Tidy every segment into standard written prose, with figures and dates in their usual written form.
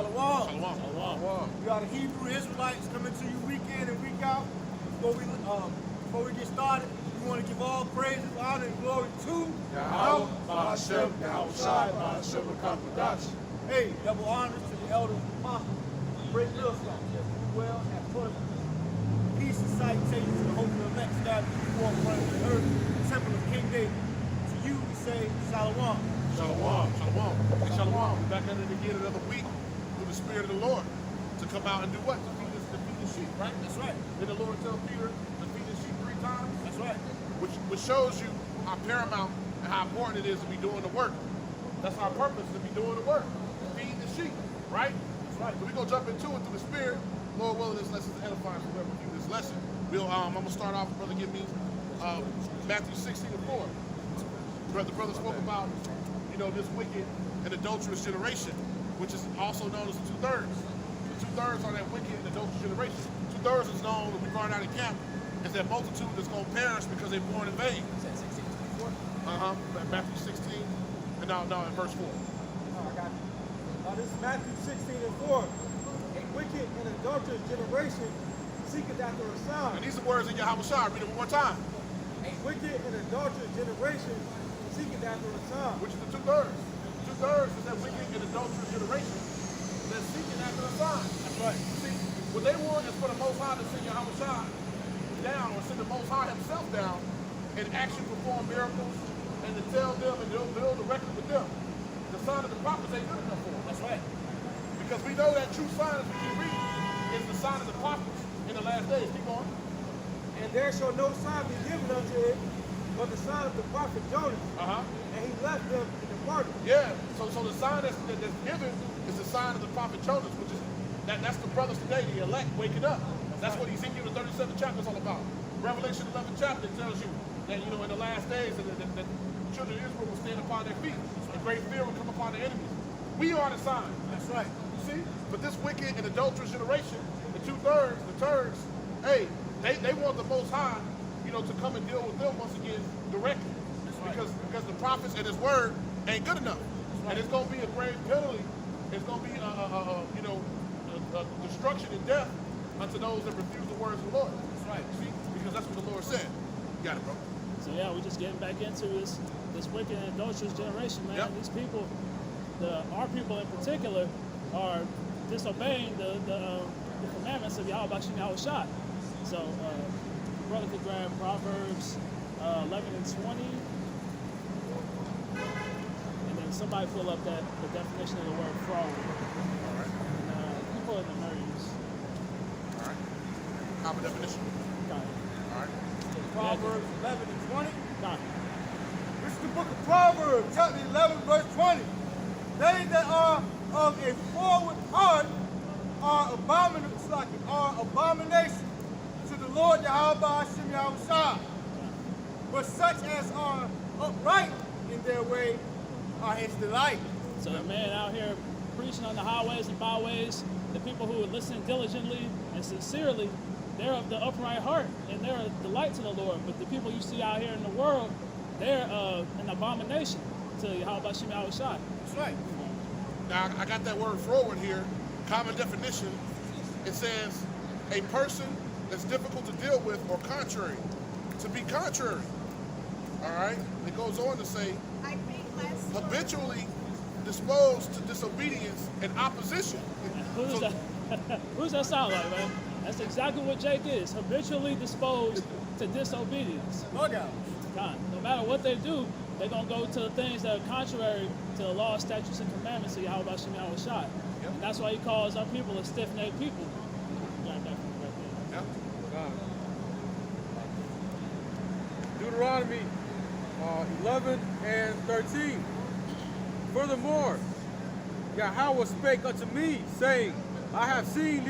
Shalom. Shalom. We are the Hebrew Israelites coming to you week in and week out. Before we get started, we want to give all praises, honor, and glory to Yahweh, Ba'ashem, Yahweh Shai, Ba'ashem, Makapadash. Hey, double honors to the elders and apostles. Great millstone. Yes, do well, have fun. Peace and salutations to the hope of the elect scattered to the forefront of the earth, the temple of King David. To you, we say, Shalom. Shalom. Hey, Shalom. We're back at it again another week through the Spirit of the Lord to come out and do what? To feed the sheep, right? That's right. Did the Lord tell Peter to feed the sheep 3 times? That's right. Which shows you how paramount and how important it is to be doing the work. That's our purpose, to be doing the work. Feed the sheep, right? That's right. So we're going to jump into it through the Spirit. Lord willing, this lesson is edifying for whoever view this lesson. I'm going to start off, Brother Gms, Matthew 16:4. The brother spoke about, this wicked and adulterous generation, which is also known as the 2/3. The 2/3 are that wicked and adulterous generation. 2/3 is known, when we run out of camp, is that multitude that's going to perish because they're born in vain. Matthew 16, and now in verse 4. I got you. Now this is Matthew 16:4. A wicked and adulterous generation seeketh after a sign. And these are words in Yahweh Shai. Read it one more time. A wicked and adulterous generation seeketh after a sign. Which is the 2/3. 2/3 is that wicked and adulterous generation that's seeking after a sign. That's right. See, what they want is for the Most High to send Yahweh Shai down, or send the Most High himself down and actually perform miracles and to tell them and they'll build a record with them. The sign of the prophets ain't good enough for them. That's right. Because we know that true sign, as we keep reading, is the sign of the prophets in the last days. Keep on. And there shall no sign be given unto it but the sign of the prophet Jonas. And he left them and departed. Yeah. So the sign that's given is the sign of the prophet Jonas, which is that's the brothers today, the elect waking up. That's what Ezekiel the 37th chapter is all about. Revelation 11th chapter tells you that in the last days that the children of Israel will stand upon their feet. And great fear will come upon their enemies. We are the sign. That's right. You see? But this wicked and adulterous generation, the 2/3, the turds, hey, they want the Most High, to come and deal with them once again directly. Right. Because the prophets and his word ain't good enough. Right. And it's going to be a grave penalty. It's going to be a destruction and death unto those that refuse the words of the Lord. That's right. See? Because that's what the Lord said. You got it, bro. So yeah, we're just getting back into this wicked and adulterous generation, man. Yep. These people, our people in particular, are disobeying the commandments of Yahweh Bashim Yahweh Shai. So brother could grab Proverbs 11 and 20, and then somebody pull up the definition of the word fraud. All right. And you pull it in the Merriams. All right. Common definition. Got it. All right. Proverbs 11 and 20. Got it. This is the book of Proverbs, chapter 11, verse 20. They that are of a forward heart are abomination to the Lord Yahweh Ba'ashem Yahweh Shai. But such as are upright in their way are his delight. So the man out here preaching on the highways and byways, the people who are listening diligently and sincerely, they're of the upright heart and they're a delight to the Lord. But the people you see out here in the world, they're an abomination to Yahweh Bashim Yahweh Shai. That's right. Now, I got that word forward here. Common definition. It says a person that's difficult to deal with or contrary. To be contrary. All right? It goes on to say habitually disposed to disobedience and opposition. Who's that? Who's that sound like, man? That's exactly what Jake is. Habitually disposed to disobedience. No doubt. God, no matter what they do, they're going to go to the things that are contrary to the law, statutes, and commandments of Yahweh Bashim Yahweh Shai. Yep. And that's why he calls our people a stiff-necked people. Got that from right there. Yep. Deuteronomy 11 and 13. Furthermore, Yahweh spake unto me, saying, I have seen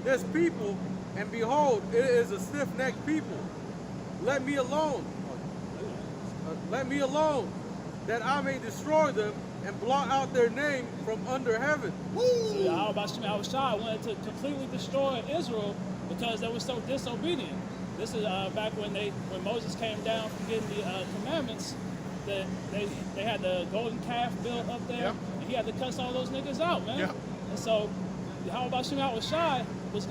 this people, and behold, it is a stiff-necked people. Let me alone. Let me alone, that I may destroy them and blot out their name from under heaven. So Yahweh Bashim Yahweh Shai wanted to completely destroy Israel because they were so disobedient. This is back when Moses came down from getting the commandments, that they had the golden calf built up there, Yep. and he had to cuss all those niggas out, man. Yep. And so Yahweh Shemot Shai was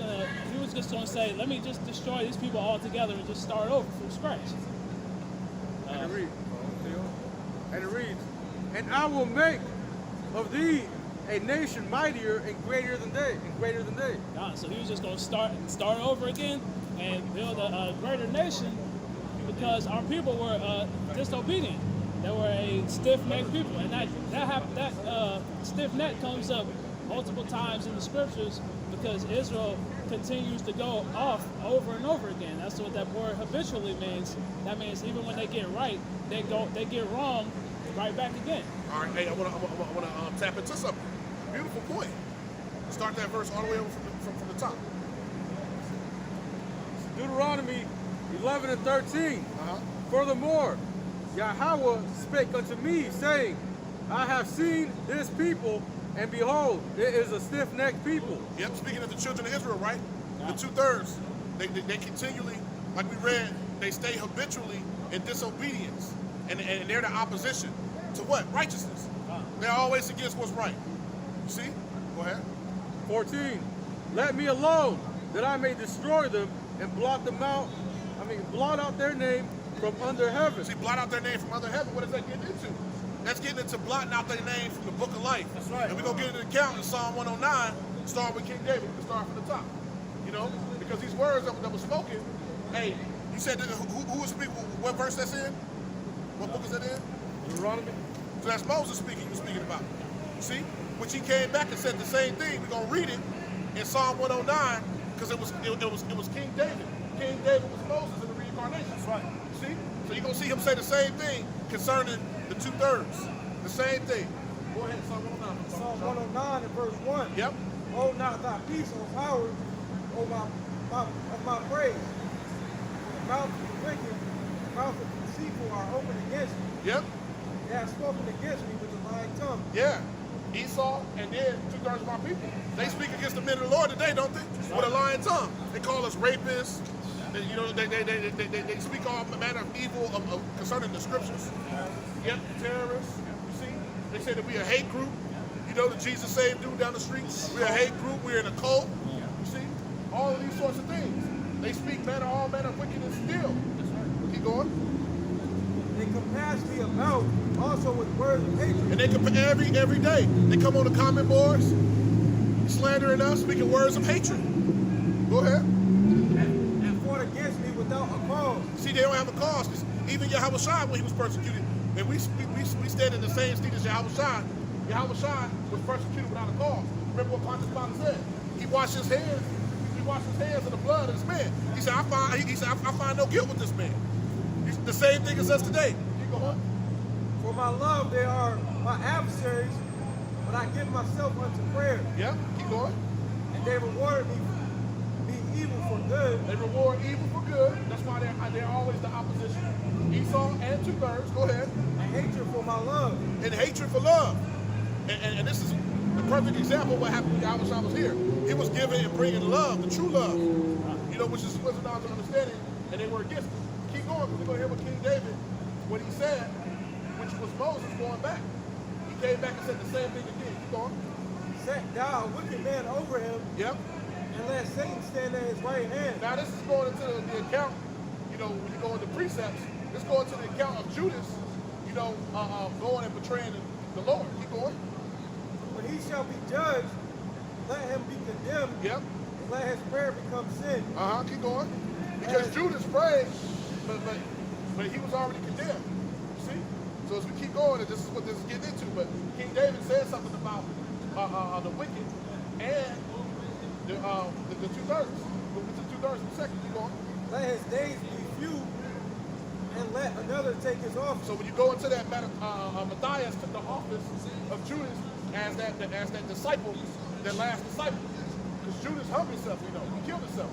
just gonna say, let me just destroy these people altogether and just start over from scratch. And it reads, and I will make of thee a nation mightier and greater than they. So he was just gonna start over again and build a greater nation because our people were disobedient. They were a stiff-necked people, and that stiff neck comes up multiple times in the scriptures because Israel continues to go off over and over again. That's what that word habitually means. That means even when they get right, they get wrong right back again. All right, hey, I want to tap into something. Beautiful point. Start that verse all the way over from the top. Deuteronomy 11 and 13. Furthermore, Yahweh spake unto me, saying, I have seen this people, and behold, it is a stiff-necked people. Yep, speaking of the children of Israel, right? The 2/3, they continually, like we read, they stay habitually in disobedience, and they're the opposition to what? Righteousness. They're always against what's right. You see? Go ahead. 14. Let me alone, that I may destroy them and blot out their name from under heaven. See, blot out their name from under heaven. What is that getting into? That's getting into blotting out their name from the book of life. That's right. And we're going to get into the account in Psalm 109, start with King David. We can start from the top. You know, because these words that were spoken, hey, you said that, who was speaking? What verse that's in? What book is that in? Deuteronomy. So that's Moses speaking, he was speaking about. You see? Which he came back and said the same thing. We're going to read it in Psalm 109 because it was King David. King David was Moses in the reincarnation. That's right. You see? So you're going to see him say the same thing concerning the 2/3. The same thing. Go ahead, Psalm 109. Psalm 109 and verse 1. Yep. Hold not thy peace, O Howard, O my praise. The mouth of the wicked, the mouth of the deceitful are open against me. Yep. They have spoken against me with a lying tongue. Yeah. Esau and then 2/3 of my people. They speak against the men of the Lord today, don't they? With a lying tongue. They call us rapists. They speak all manner of evil concerning the scriptures. Yep, terrorists. You see? They say that we a hate group. You know, the Jesus saved dude down the street. We're a hate group. We're in a cult. You see? All of these sorts of things. They speak all manner of wickedness still. Keep going. They compass me about also with words of hatred. And they compare every day. They come on the comment boards, slandering us, speaking words of hatred. Go ahead. And fought against me without a cause. See, they don't have a cause. Because even Yahweh Shai, when he was persecuted, and we stand in the same seat as Yahweh Shai. Yahweh Shai was persecuted without a cause. Remember what Pontius Pilate said? He washed his hands. He washed his hands in the blood of this man. He said, I find no guilt with this man. The same thing as us today. Keep going. For my love, they are my adversaries, but I give myself unto prayer. Yeah, keep going. And they reward me evil for good. They reward evil for good. That's why they're always the opposition. Esau and 2/3. Go ahead. And hatred for my love. And hatred for love. And this is the perfect example of what happened when Yahweh was here. He was giving and bringing love, the true love. You know, which is what's not understanding, and they were against it. Keep going, because we're going to hear what King David, what he said, which was Moses going back. He came back and said the same thing again. Keep going. Set thou a wicked man over him, Yep. and let Satan stand at his right hand. Now this is going into the account, you know, when you go into precepts, this going to the account of Judas, you know, going and betraying the Lord. Keep going. When he shall be judged, let him be condemned, Yep. and let his prayer become sin. Keep going. Because Judas prayed, but he was already condemned. You see? So as we keep going, and this is what this is getting into, but King David said something about the wicked and the 2/3. We'll get to the 2/3 in a second. Keep going. Let his days be few, and let another take his office. So when you go into that Matthias took the office of Judas as that disciple, that last disciple. Because Judas hung himself, we know. He killed himself.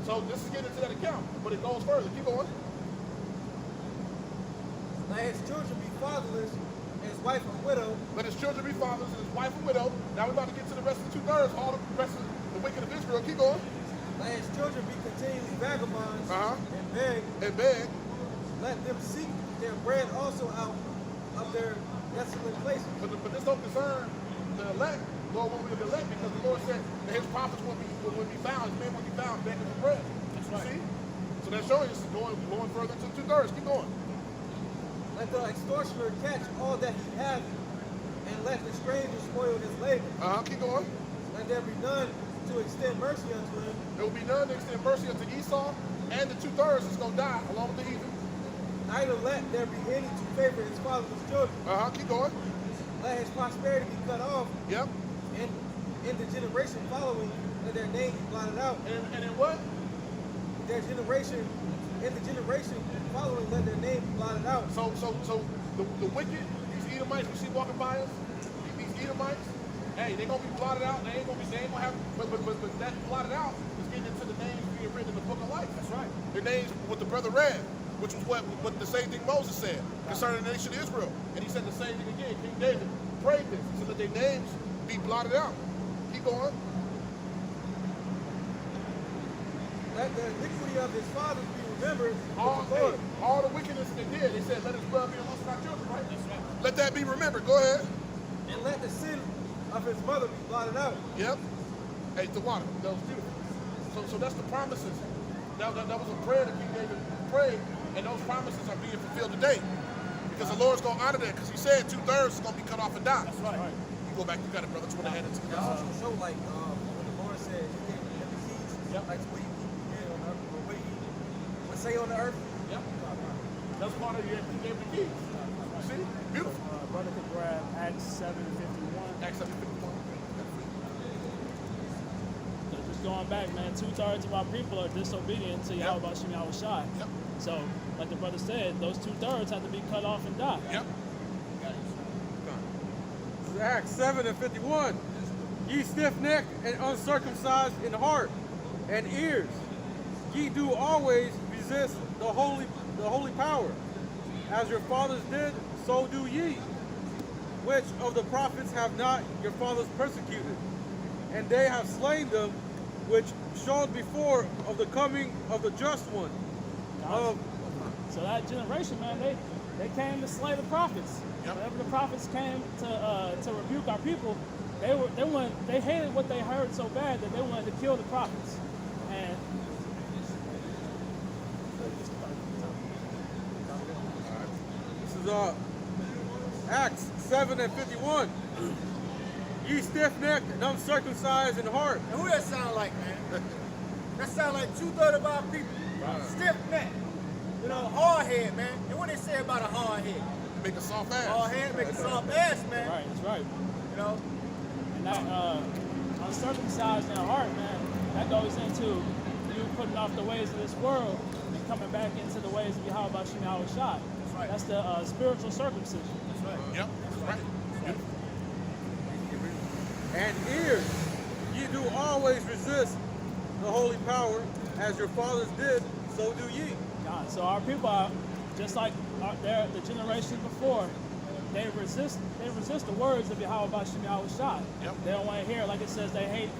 So this is getting into that account, but it goes further. Keep going. Let his children be fatherless, and his wife a widow. Let his children be fathers and his wife a widow. Now we're about to get to the rest of the 2/3, all the rest of the wicked of Israel. Keep going. Let his children be continually vagabonds and beg. And beg. Let them seek their bread also out of their desolate places. But this don't concern the elect. Lord won't be elect because the Lord said that his prophets will be found, his men will be found begging for bread. That's right. See? So that's showing us going further to 2/3. Keep going. Let the extortioner catch all that he hath, and let the stranger spoil his labor. Keep going. Let there be none to extend mercy unto him. There will be none to extend mercy unto Esau, and the 2/3 is going to die along with the heathen. Neither let there be any to favor his father's children. Keep going. Let his prosperity be cut off, Yep. and in the generation following, let their name be blotted out. And in what? Their generation, in the generation following, let their name be blotted out. So the wicked, these Edomites we see walking by us, these Edomites, hey, they're gonna be blotted out. They ain't gonna have, but that blotted out is getting into the names being written in the book of life. That's right. Their names, what the brother read, which was what the same thing Moses said concerning the nation of Israel, and he said the same thing again. King David prayed this, so that their names be blotted out. Keep going. Let the iniquity of his fathers be remembered All, with the Lord. all the wickedness they did, they said, let his blood be amongst our children, right? That's right. Let that be remembered. Go ahead. And let the sin of his mother be blotted out. Yep. Hey, the water. That was beautiful. So that's the promises. That was a prayer that King David prayed, and those promises are being fulfilled today. Because the Lord's going to honor that, because he said 2/3 is going to be cut off and die. That's right. You go back, you got it, brother. Just want to add it to the It also show like when the Lord said he gave him the keys, Yep. like what he did on earth, or what he would say on the earth. Yep. That's part of he gave the keys. See? Beautiful. Brother could grab Acts 7:51. Acts 7:51. So just going back, man, 2/3 of our people are disobedient to Yahweh Shem Yahweh Shai. Yep. So, like the brother said, those 2/3 have to be cut off and die. Yep. This is Acts 7:51. Ye stiff-necked and uncircumcised in heart and ears, ye do always resist the holy power. As your fathers did, so do ye. Which of the prophets have not your fathers persecuted? And they have slain them, which showed before of the coming of the just one. So that generation, man, they came to slay the prophets. Yep. Whenever the prophets came to rebuke our people, they hated what they heard so bad that they wanted to kill the prophets. And This is Acts 7:51. Ye stiff-necked and uncircumcised in heart. And who that sound like, man? That sound like 2/3 of our people. Stiff neck. You know, hard head, man. And what they say about a hard head? Make a soft ass. Hard head make a soft ass, man. right, that's right. You know? And that uncircumcised in heart, man, that goes into you putting off the ways of this world and coming back into the ways of Yahweh Shem Yahweh Shai. That's right. That's the spiritual circumcision. That's right. Yep. That's right. And ears, ye do always resist the holy power, as your fathers did, so do ye. God. So our people are just like the generation before. They resist the words of Yahweh Shem Yahweh Shai. Yep. They don't want to hear, like it says, they hated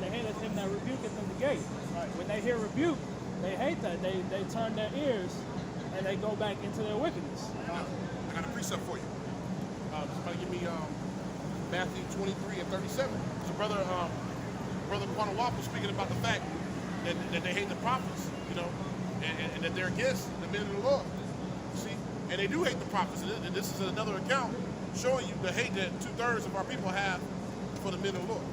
him that rebuketh in the gate. When they hear rebuke, they hate that. They turn their ears and they go back into their wickedness. Now, I got a precept for you. Somebody give me Matthew 23:37. So brother Quanawap was speaking about the fact that they hate the prophets, you know, and that they're against the men of the Lord. See? And they do hate the prophets. And this is another account showing you the hate that 2/3 of our people have for the men of the Lord.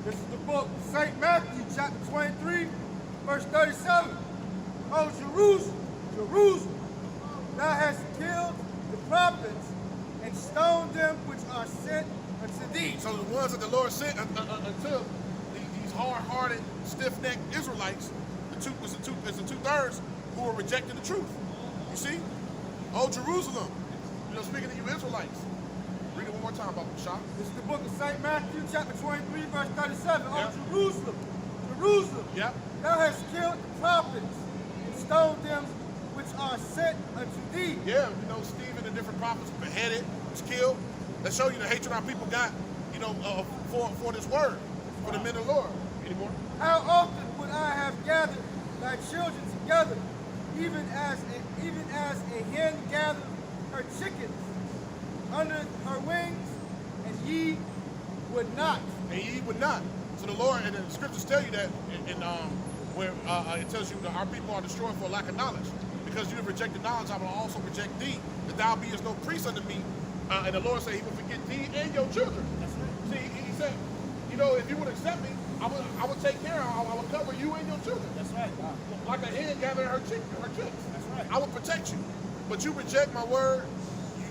This is the book, St. Matthew, chapter 23, verse 37. Oh, Jerusalem, Jerusalem, thou hast killed the prophets and stoned them which are sent unto thee. So the ones that the Lord sent until these hard-hearted, stiff-necked Israelites, the 2/3 who were rejecting the truth. You see? Oh, Jerusalem, you know, speaking to you Israelites. Read it one more time, Baba Shah. This is the book of St. Matthew, chapter 23, verse 37. Yeah. Oh, Jerusalem, Jerusalem, Yep. thou hast killed the prophets and stoned them which are sent unto thee. Yeah, you know, Stephen and different prophets beheaded, was killed. That show you the hatred our people got, you know, for this word, for the men of the Lord. Any more? How often would I have gathered thy children together, even as a hen gathers her chickens under her wings, and ye would not. and ye would not. So the Lord, and the scriptures tell you that where it tells you that our people are destroyed for lack of knowledge. Because you have rejected knowledge, I will also reject thee, that thou beest no priest unto me. And the Lord said he will forget thee and your children. That's right. See, he said, you know, if you would accept me, I will take care of, I will cover you and your children. That's right. Like a hen gathering her chicks. That's right. I will protect you. But you reject my word,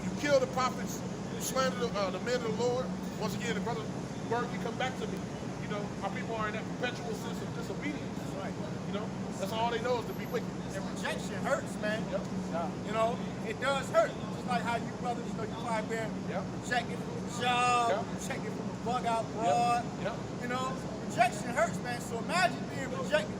you kill the prophets, you slander the men of the Lord. Once again, the brother's word, you come back to me. You know, our people are in that perpetual sense of disobedience. That's right. You know, that's all they know is to be wicked. And rejection hurts, man. Yep. You know, it does hurt. Just like how you brothers, you know, you probably been Yep. rejected from the job, Yep. rejected from the bug out broad. Yep. You know, rejection hurts, man. So imagine being rejected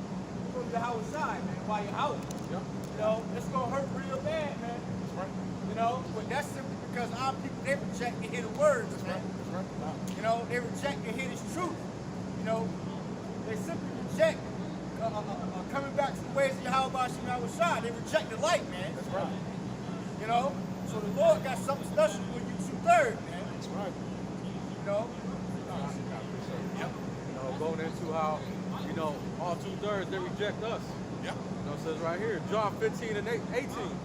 from the outside, man, while you're out. Yep. You know, it's gonna hurt real bad, man. That's right. You know, but that's simply because our people, they reject to hear the words, man. That's right. You know, they reject to hear this truth. You know, they simply reject coming back to the ways of Yahweh Shai. They reject the light, man. That's right. You know, so the Lord got something special for you 2/3, man. That's right. You know, Yep. You know, going into how, you know, all 2/3 they reject us. Yep. You know, it says right here, John 15 and 18.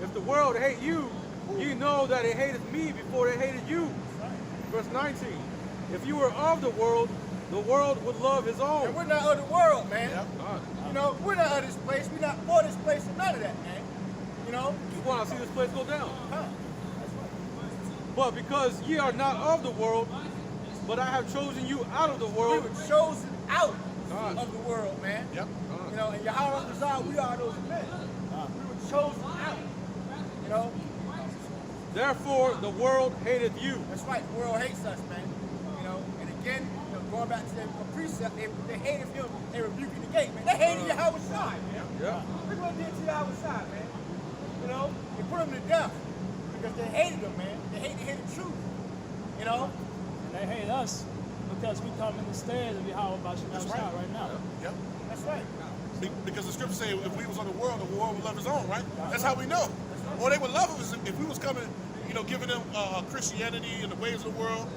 If the world hate you, you know that it hated me before they hated you. Verse 19. If you were of the world would love his own. and we're not of the world, man. Yep. You know, we're not of this place. We're not for this place and none of that, man. You know, You want to see this place go down. huh? But because ye are not of the world, but I have chosen you out of the We world. were chosen out God. of the world, man. Yep. You know, and Yahweh Shai, we are those men. We were chosen out. You know, Therefore the world hated you. that's right. The world hates us, man. You know, and again, you know, going back to their precept, they hated him. They rebuking the gate, man. They hated Yahweh Shai, man. Yeah. Look what they did to Yahweh Shai, man. You know, they put him to death because they hated him, man. They hated to hear the truth. You know, And they hate us because we come in the stead of Yahweh That's Shai right. right now. Yep. that's right. Because the scriptures say if we was on the world would love his own, right? That's how we know. Or they would love us if we was coming, you know, giving them Christianity and the ways of the world,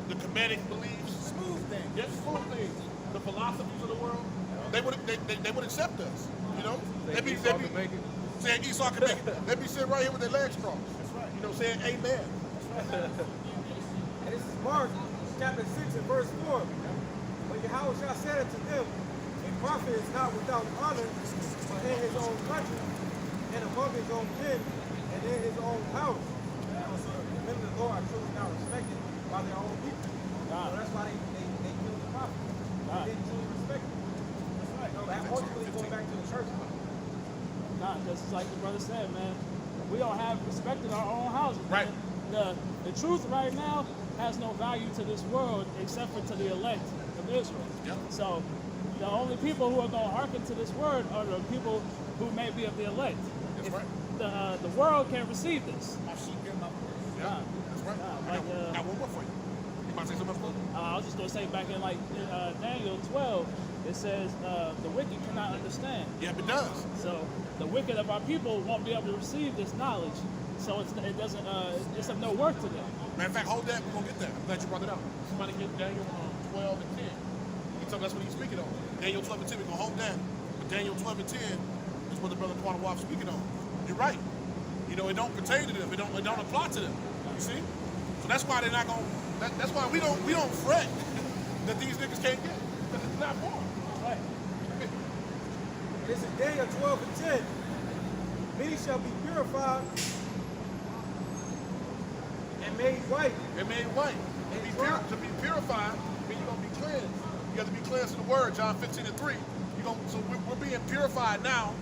the Kemetic beliefs, Smooth thing. yes, full things, the philosophies of the world. They would accept us, you know. They'd be Esau can make it. saying Esau can make it. They'd be sitting right here with their legs crossed. That's right. You know, saying amen. And this is Mark chapter 6 and verse 4. But Yahweh Shai said unto them, a prophet is not without honor, but in his own country, and among his own kin, and in his own house. So the men of the Lord are truly not respected by their own people. So that's why they killed the prophet. They didn't truly respect him. That's right. So that ultimately goes back to the church. Nah, just like the brother said, man, we don't have respect in our own houses. Right. Man. The truth right now has no value to this world except for to the elect of Israel. Yep. So the only people who are going to hearken to this word are the people who may be of the elect. That's If right. the world can't receive this. My sheep hear my voice. Yeah, that's right. Yeah, I like, got one more for you. You about to say something else? I was just going to say back in Daniel 12, it says the wicked cannot understand. Yeah, it does. So the wicked of our people won't be able to receive this knowledge. So it doesn't. It's of no worth to them. Matter of fact, hold that. We're gonna get that. I'm glad you brought it up. Somebody get Daniel 12 and 10. He told me that's what he's speaking on. Daniel 12 and 10. We're gonna hold that. But Daniel 12 and 10 is what the brother Quanawaf is speaking on. You're right. You know, it don't pertain to them. It don't apply to them. You see? So that's why they're not gonna. That's why we don't fret that these niggas can't get it. Because it's not for them. Right. This is Daniel 12 and 10. Many shall be purified and made white. They're made white. To be purified, means you're gonna be cleansed. You have to be cleansed in the word, John 15 and 3. So we're being purified now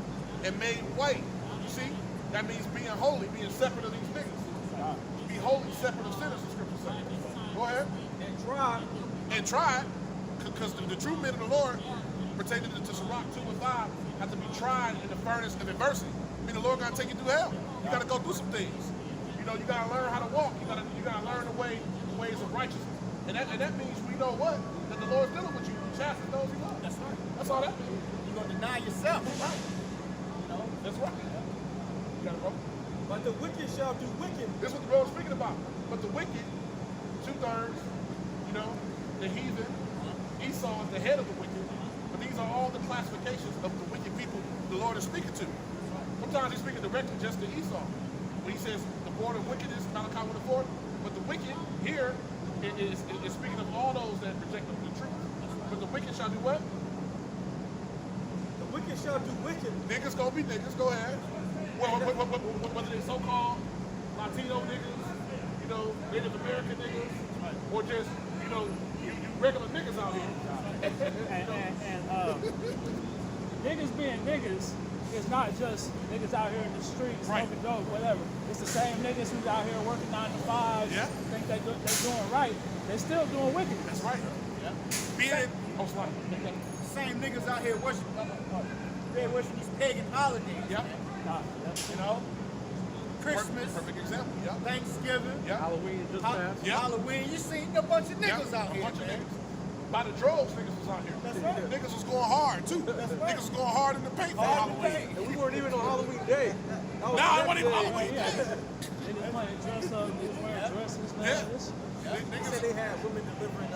and made white. You see? That means being holy, being separate of these niggas. Be holy, separate of sinners, the scripture says. Go ahead. And tried. Try, because the true men of the Lord, pertaining to Sirach 2 and 5, have to be tried in the furnace of adversity. I mean, the Lord gotta take you through hell. You gotta go through some things. You know, you gotta learn how to walk. You gotta learn the ways of righteousness. And that means we know what? That the Lord's dealing with you. He chastens those he loves. That's right. That's all that means. You're gonna deny yourself. Right. You know. That's right. You got it, bro. But the wicked shall do wicked. This is what the Lord is speaking about. But the wicked, 2/3, you know, the heathen, Esau is the head of the wicked, but these are all the classifications of the wicked people the Lord is speaking to. Sometimes he's speaking directly just to Esau. When he says the border of wickedness, Malachi 1:4, but the wicked here is speaking of all those that reject the truth. But the wicked shall do what? The wicked shall do wicked. Niggas gonna be niggas, go ahead. Whether they so-called Latino niggas, you know, Native American niggas, or just, you know, you regular niggas out here. And niggas being niggas is not just niggas out here in the streets, smoking dope, whatever. It's the same niggas who's out here working 9 to 5, Yeah. think they're doing right. They're still doing wicked. That's right. Yeah. Being sorry. Same niggas out here worshiping, they're worshiping these pagan holidays. Yep. You know, Christmas, Perfect example. Yep. Thanksgiving, Yep. Halloween just passed. Yeah. Halloween. You seen a bunch of niggas out A here, bunch of man. niggas. By the droves, niggas was out here. That's right. Niggas was going hard too. That's right. Niggas was going hard in the paint for Hard to Halloween. pay. And we weren't even on Halloween day. That was Nah, I the wasn't next even day. Halloween. Yeah. They just playing dress up, they wearing dresses, man. Yeah. This- They said Niggas, they had women delivering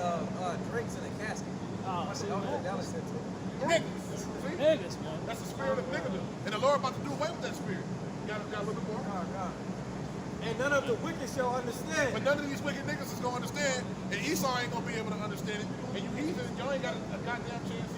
drinks in a casket. Oh, see, That was man. in Dallas Center. Niggas. see? Niggas, man. That's the spirit of niggerdom. And the Lord about to do away with that spirit. Got a little bit more? And none of the wicked shall understand. But none of these wicked niggas is gonna understand, and Esau ain't gonna be able to understand it. And you heathens, y'all ain't got a goddamn chance.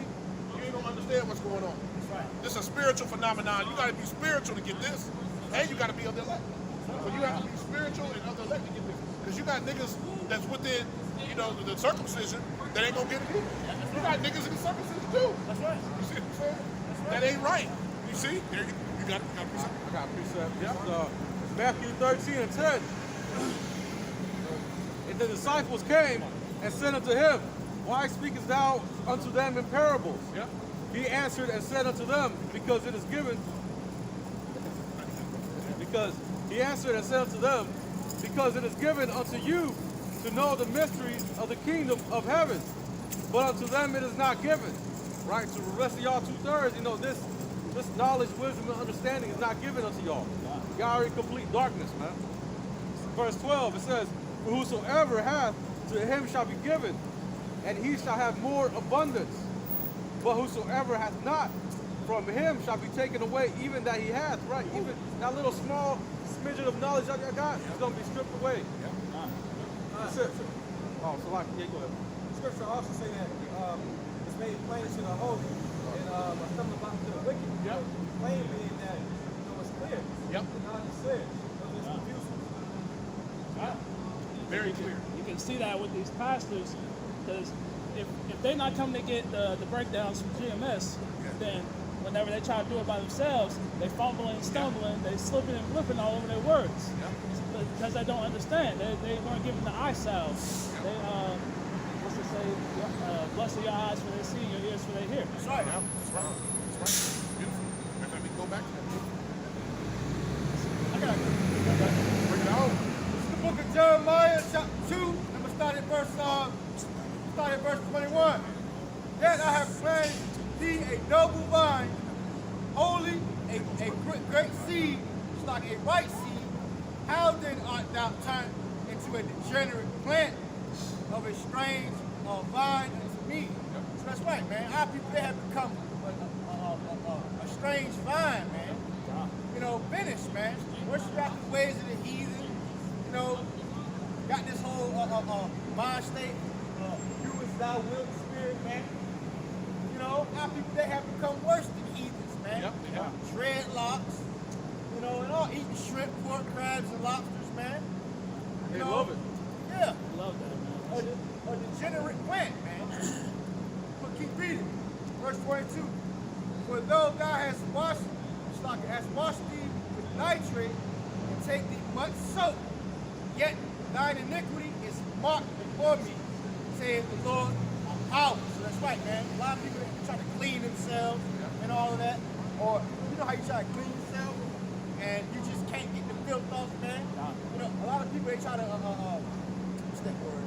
You ain't gonna understand what's going on. That's right. This is a spiritual phenomenon. You gotta be spiritual to get this, and you gotta be of the elect. So you have to be spiritual and of the elect to get this. Because you got niggas that's within, you know, the circumcision that ain't gonna get it either. You got niggas in the circumcision too. That's right. You see what I'm saying? That ain't right. You see? There you got it. You got it. I got a precept. Yep. Matthew 13 and 10. And the disciples came and said unto him, Why speakest thou unto them in parables? Yeah. He answered and said unto them, Because it is given. He answered and said unto them, Because it is given unto you to know the mysteries of the kingdom of heaven, but unto them it is not given. Right? To the rest of y'all 2/3, you know, this knowledge, wisdom, and understanding is not given unto y'all. Y'all are in complete darkness, man. Verse 12, it says, For whosoever hath, to him shall be given, and he shall have more abundance. But whosoever hath not, from him shall be taken away even that he hath, right? Even that little small smidgen of knowledge y'all got is going to be stripped away. That's it. Oh, so like, yeah, go ahead. Scripture also say that it's made plain to the holy and something about to the wicked. Yep. Plain being that it's clear. Yep. The knowledge is clear. There's confusion. Very clear. You can see that with these pastors, because if they're not coming to get the breakdowns from GMS, then whenever they try to do it by themselves, they fumbling, stumbling, they slipping and flipping all over their words. Because they don't understand. They weren't given the eye salve. They, what's it say? Blessed are your eyes for they see, your ears for they hear. That's right. That's right. That's right. Beautiful. Let me go back to that. I got it. Bring it on. This is the book of Jeremiah, chapter 2. I'm going to start at verse 21. Yet I have planted thee a noble vine, holy, a great seed, it's like a right seed. How then art thou turned into a degenerate plant of a strange vine unto me? So that's right, man. Our people, they have become a strange vine, man. You know, finished, man. Worship after the ways of the heathen. You know, got this whole mind state, do as thou wilt spirit, man. You know, our people, they have become worse than heathens, man. Yep. Dreadlocks, you know, and all eating shrimp, pork, crabs, and lobsters, man. They love it. Yeah, Love that, man. a degenerate plant, man. But keep reading. Verse 22. For though thou hast washed thee with nitrate and take thee much soap, yet thine iniquity is marked before me, saith the Lord of power. So that's right, man. A lot of people they try to clean themselves and all of that. Or you know how you try to clean yourself and you just can't get the filth off, man. You know, a lot of people they try to what's that word?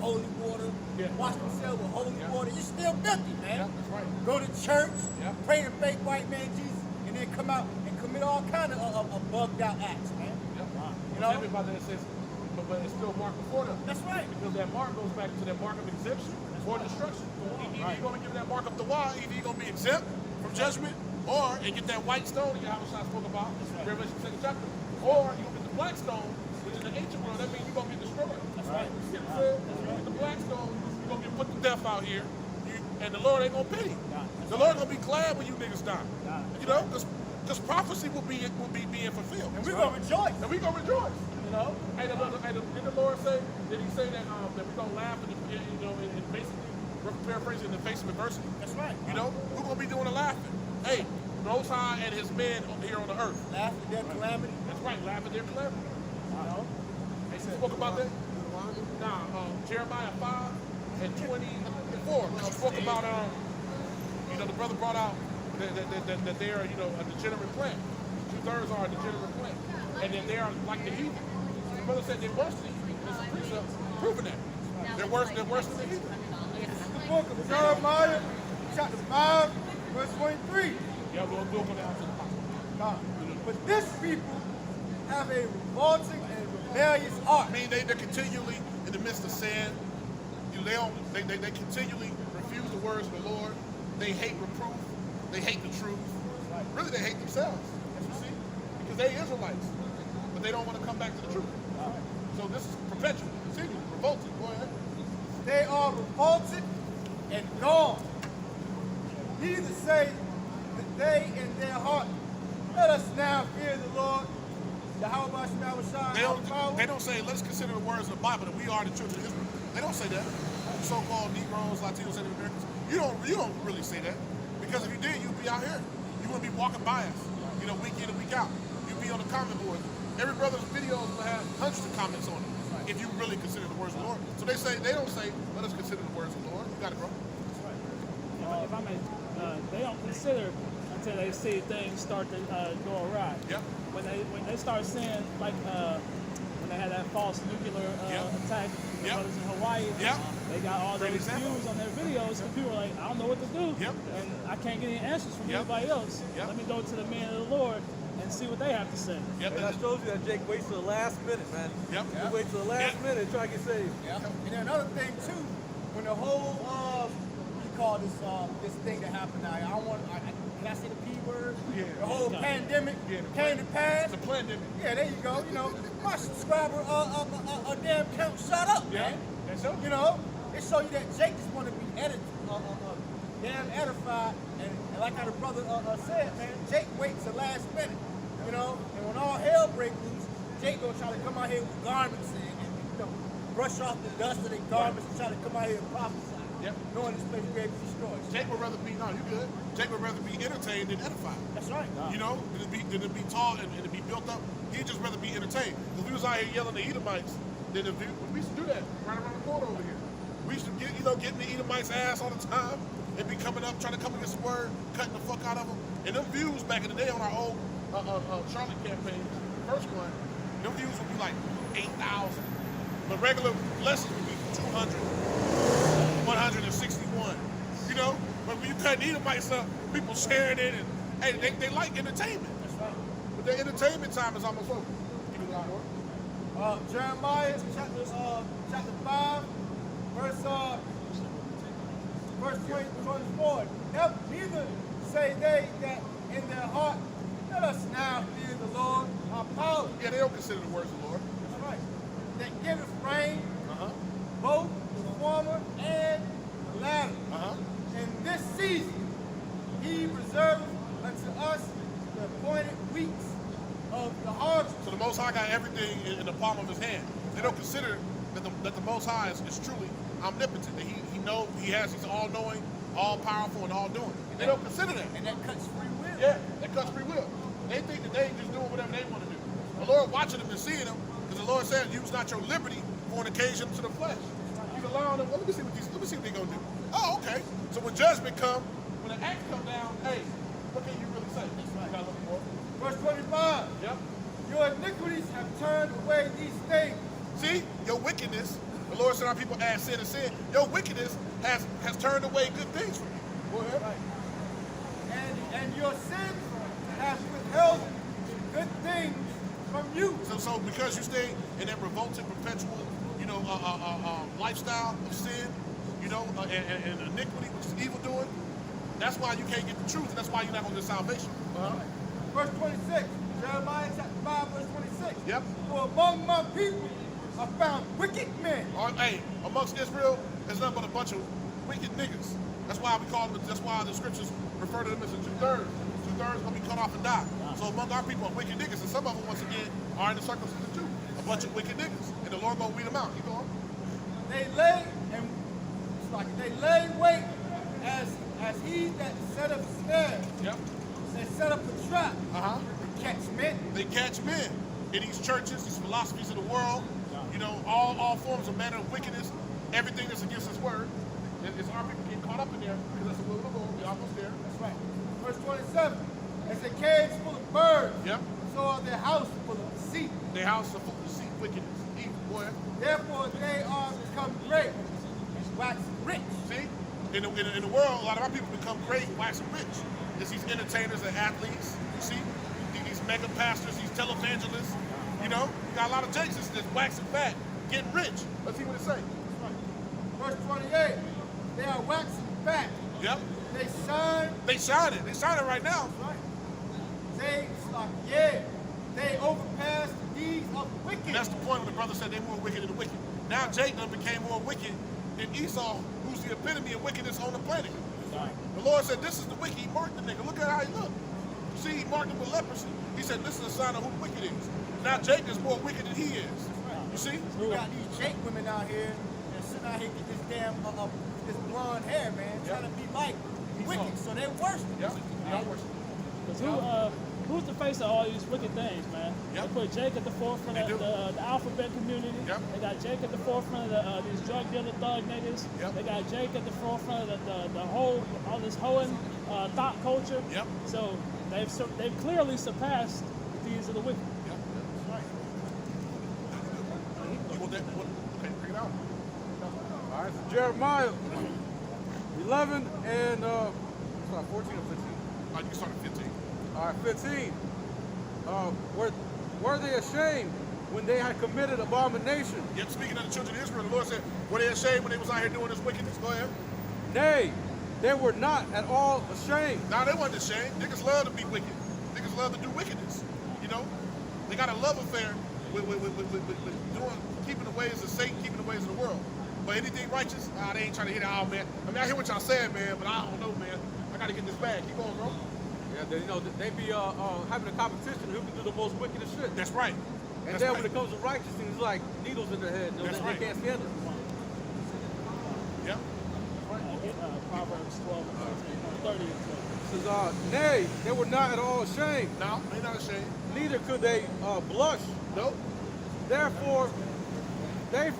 Holy water. Yeah. Wash themselves with holy water. You're still filthy, man. Yeah, that's right. Go to church, Yeah. pray to fake white man Jesus, and then come out and commit all kind of bugged out acts, man. Yep. You know? Everybody that says but it's still marked before them. That's right. Because that mark goes back to that mark of exemption or destruction. Either you're going to give that mark up to Y, either you're going to be exempt from judgment, or and get that white stone that Yahweh spoke about, Revelation 2nd chapter, or you're going to get the black stone, which in the ancient world, that means you're going to be destroyed. That's right. You know what I'm saying? You get the black stone, you're going to get put to death out here, and the Lord ain't going to pity. The Lord going to be glad when you niggas die. You know, because prophecy will be being fulfilled. And we're going to rejoice. And we're going to rejoice. You know, did the Lord say? Did He say that we're gonna laugh and basically paraphrasing in the face of adversity? That's right. You know, we're gonna be doing the laughing. Hey, Most High and His men here on the earth. Laugh at their calamity. That's right, laugh at their calamity. You know, they spoke about that. Jeremiah 5:24 spoke about the brother brought out that they are a degenerate plant. 2/3 are a degenerate plant, and then they are like the heathen. The brother said they're worse than the heathen. There's a precept proving that. They're worse than the heathen. The book of Jeremiah, chapter 5, verse 23. Yeah, we'll go down to the bottom. But this people have a revolting and rebellious heart. I mean, they're continually in the midst of sin. They continually refuse the words of the Lord. They hate reproof. They hate the truth. Really, they hate themselves. You see? Because they Israelites, but they don't want to come back to the truth. So this is perpetual, continual, revolting. Go ahead. They are revolted and gone. Neither say that they in their heart, let us now fear the Lord. They don't say, let's consider the words of the Bible that we are the children of Israel. They don't say that. So-called Negroes, Latinos, Native Americans. You don't really say that. Because if you did, you'd be out here. You wouldn't be walking by us, week in and week out. You'd be on the comment board. Every brother's videos will have hundreds of comments on it. If you really consider the words of the Lord. So they don't say, let us consider the words of the Lord. You got it, bro. If I may, they don't consider until they see things start to go awry. Yep. When they start seeing, like when they had that false nuclear attack, the brothers in Hawaii, they got all those views on their videos, and people were like, I don't know what to do, and I can't get any answers from anybody else. Let me go to the man of the Lord and see what they have to say. And I told you that Jake waits till the last minute, man. He waits till the last minute to try to get saved. And then another thing too, when the whole you call this thing that happened now, can I say the P word? Yeah. The whole pandemic came to pass. It's a pandemic. Yeah, there you go. My subscriber damn count shut up, man. That's so. It show you that Jake just want to be damn edified, and like how the brother said, man, Jake waits the last minute, and when all hell breaks loose, Jake gonna try to come out here with garments and brush off the dust of their garments and try to come out here and prophesy. Knowing this place is going to be destroyed. Jake would rather be, you good. Jake would rather be entertained than edified. That's right. Than to be taught and to be built up. He'd just rather be entertained. Because we was out here yelling at Edomites, we used to do that right around the corner over here. We used to getting the Edomites' ass all the time and be coming up, trying to come against the word, cutting the fuck out of them. And them views back in the day on our old Charlotte campaign, the first one, them views would be like 8,000. But regular lessons would be 200, 161. But when you cut Edomites up, people sharing it, and hey, they like entertainment. That's right. But their entertainment time is almost over. Jeremiah chapter 5, verse 24. Neither say they that in their heart, let us now fear the Lord our power. Yeah, they don't consider the words of the Lord. That's right. That giveth rain, both the former and the latter. In this season, he reserveth unto us the appointed weeks of the harvest. So the Most High got everything in the palm of His hand. They don't consider that the Most High is truly omnipotent. That He's all-knowing, all-powerful, and all-doing. They don't consider that. And that cuts free will. Yeah, that cuts free will. They think that they just doing whatever they want to do. The Lord watching them and seeing them, because the Lord said, use not your liberty for an occasion to the flesh. He's allowing them, let me see what they're going to do. Oh, okay. So when judgment comes, when the axe come down, hey, what can you really say? That's right. You got to look for. Verse 25. Yep. Your iniquities have turned away these things. See, your wickedness, the Lord said our people add sin and sin, your wickedness has turned away good things from you. Go ahead. Right. And your sins have withheld good things from you. So because you stay in that revolting, perpetual, lifestyle of sin, and iniquity, which is evil doing, that's why you can't get the truth, and that's why you're not going to get salvation. Verse 26, Jeremiah chapter 5, verse 26. Yep. For among my people I found wicked men. Hey, amongst Israel, there's nothing but a bunch of wicked niggas. That's why that's why the scriptures refer to them as the two-thirds. Two-thirds going to be cut off and die. So among our people are wicked niggas, and some of them, once again, are in the circumcision too. A bunch of wicked niggas. And the Lord going to weed them out. Keep going. They lay wait as he that set up snares. Yep. They set up a trap. To catch men. They catch men in these churches, these philosophies of the world, all forms of manner of wickedness, everything that's against his word. It's our people getting caught up in there because that's the will of the Lord. We're almost there. That's right. Verse 27. As a cage full of birds, Yep. so are their house full of deceit. Their house are full of deceit, wickedness, evil, boy. Therefore they are become great and wax rich. See? In the world, a lot of our people become great, wax and rich. It's these entertainers and athletes, you see? These mega pastors, these televangelists, you got a lot of jakes that's waxing fat, getting rich. Let's see what it say. Verse 28. They are waxing fat. Yep. They shine. They shining. They shining right now. They overpass the deeds of the wicked. And that's the point when the brother said they're more wicked than the wicked. Now Jacob became more wicked than Esau, who's the epitome of wickedness on the planet. The Lord said, this is the wicked. He marked the nigga. Look at how he looked. See, he marked him with leprosy. He said, this is a sign of who the wicked is. Now Jacob is more wicked than he is. You see? We got these Jake women out here and sitting out here get this damn this blonde hair, man, trying to be like wicked. So they're worse. Yep. They are worse. Because who's the face of all these wicked things, man? Yep. They put Jake at the forefront of the alphabet community. Yep. They got Jake at the forefront of these drug dealer thug niggas. Yep. They got Jake at the forefront of all this hoeing thought culture. Yep. So they've clearly surpassed the deeds of the wicked. Yep. That's right. You want that? Okay, bring it out. All right, so Jeremiah 11 and 14 or 15. You can start at 15. All right, 15. Were they ashamed when they had committed abomination? Yep, speaking of the children of Israel, the Lord said, were they ashamed when they was out here doing this wickedness? Go ahead. Nay, they were not at all ashamed. Nah, they wasn't ashamed. Niggas love to be wicked. Niggas love to do wickedness. They got a love affair with keeping the ways of Satan, keeping the ways of the world. But anything righteous, they ain't trying to hit it out, man. I mean, I hear what y'all saying, man, but I don't know, man. I gotta get this bag. Keep going, bro. Yeah, they be having a competition who can do the most wickedest shit. That's right. And then when it comes to righteousness, it's like needles in their head. They can't stand it. Yeah. Proverbs 12 and 30. It says, nay, they were not at all ashamed. No, they not ashamed. Neither could they blush. Nope. Therefore they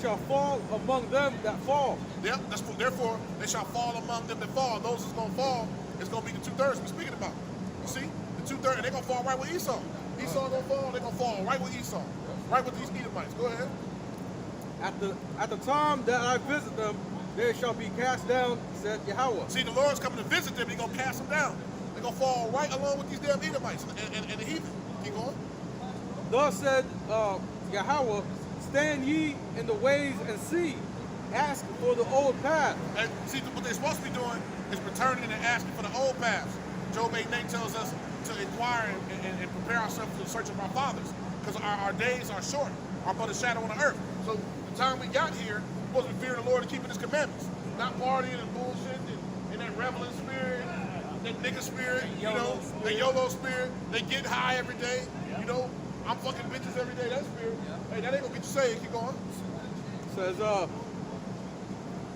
shall fall among them that fall. Yep. Therefore they shall fall among them that fall. And those that's gonna fall is gonna be the 2/3 we're speaking about. You see, the 2/3, and they're gonna fall right with Esau. Esau gonna fall. They're gonna fall right with Esau, right with these Edomites. Go ahead. At the time that I visit them, they shall be cast down, said Yahweh. See, the Lord's coming to visit them. He's gonna cast them down. They're gonna fall right along with these damn Edomites and the heathen. Keep going. Thus said Yahweh, stand ye in the ways and see, ask for the old path. And see, what they're supposed to be doing is returning and asking for the old paths. Job 8:8 tells us to inquire and prepare ourselves for the search of our fathers, because our days are short, are but a shadow on the earth. So the time we got here, we're supposed to be fearing the Lord and keeping His commandments, not partying and bullshit and that reveling spirit, that nigga spirit, that YOLO spirit. They get high every day, I'm fucking bitches every day. That spirit, hey, that ain't gonna get you saved. Keep going. Says,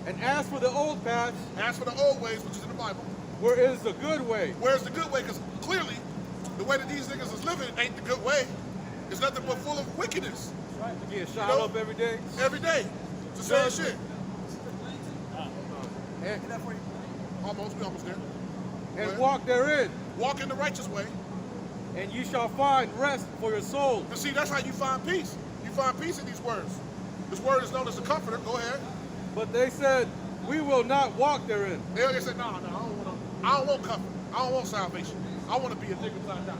and ask for the old path. Ask for the old ways, which is in the Bible. Where is the good way? Where's the good way? Because clearly, the way that these niggas is living ain't the good way. It's nothing but full of wickedness. Right. You get shot up every day. Every day. It's the same shit. And, We almost there. and walk therein, Walk in the righteous way. and you shall find rest for your soul. And see, that's how you find peace. You find peace in these words. This word is known as the comforter. Go ahead. But they said, we will not walk therein. They said, no, I don't want comfort. I don't want salvation. I want to be a nigga till I die.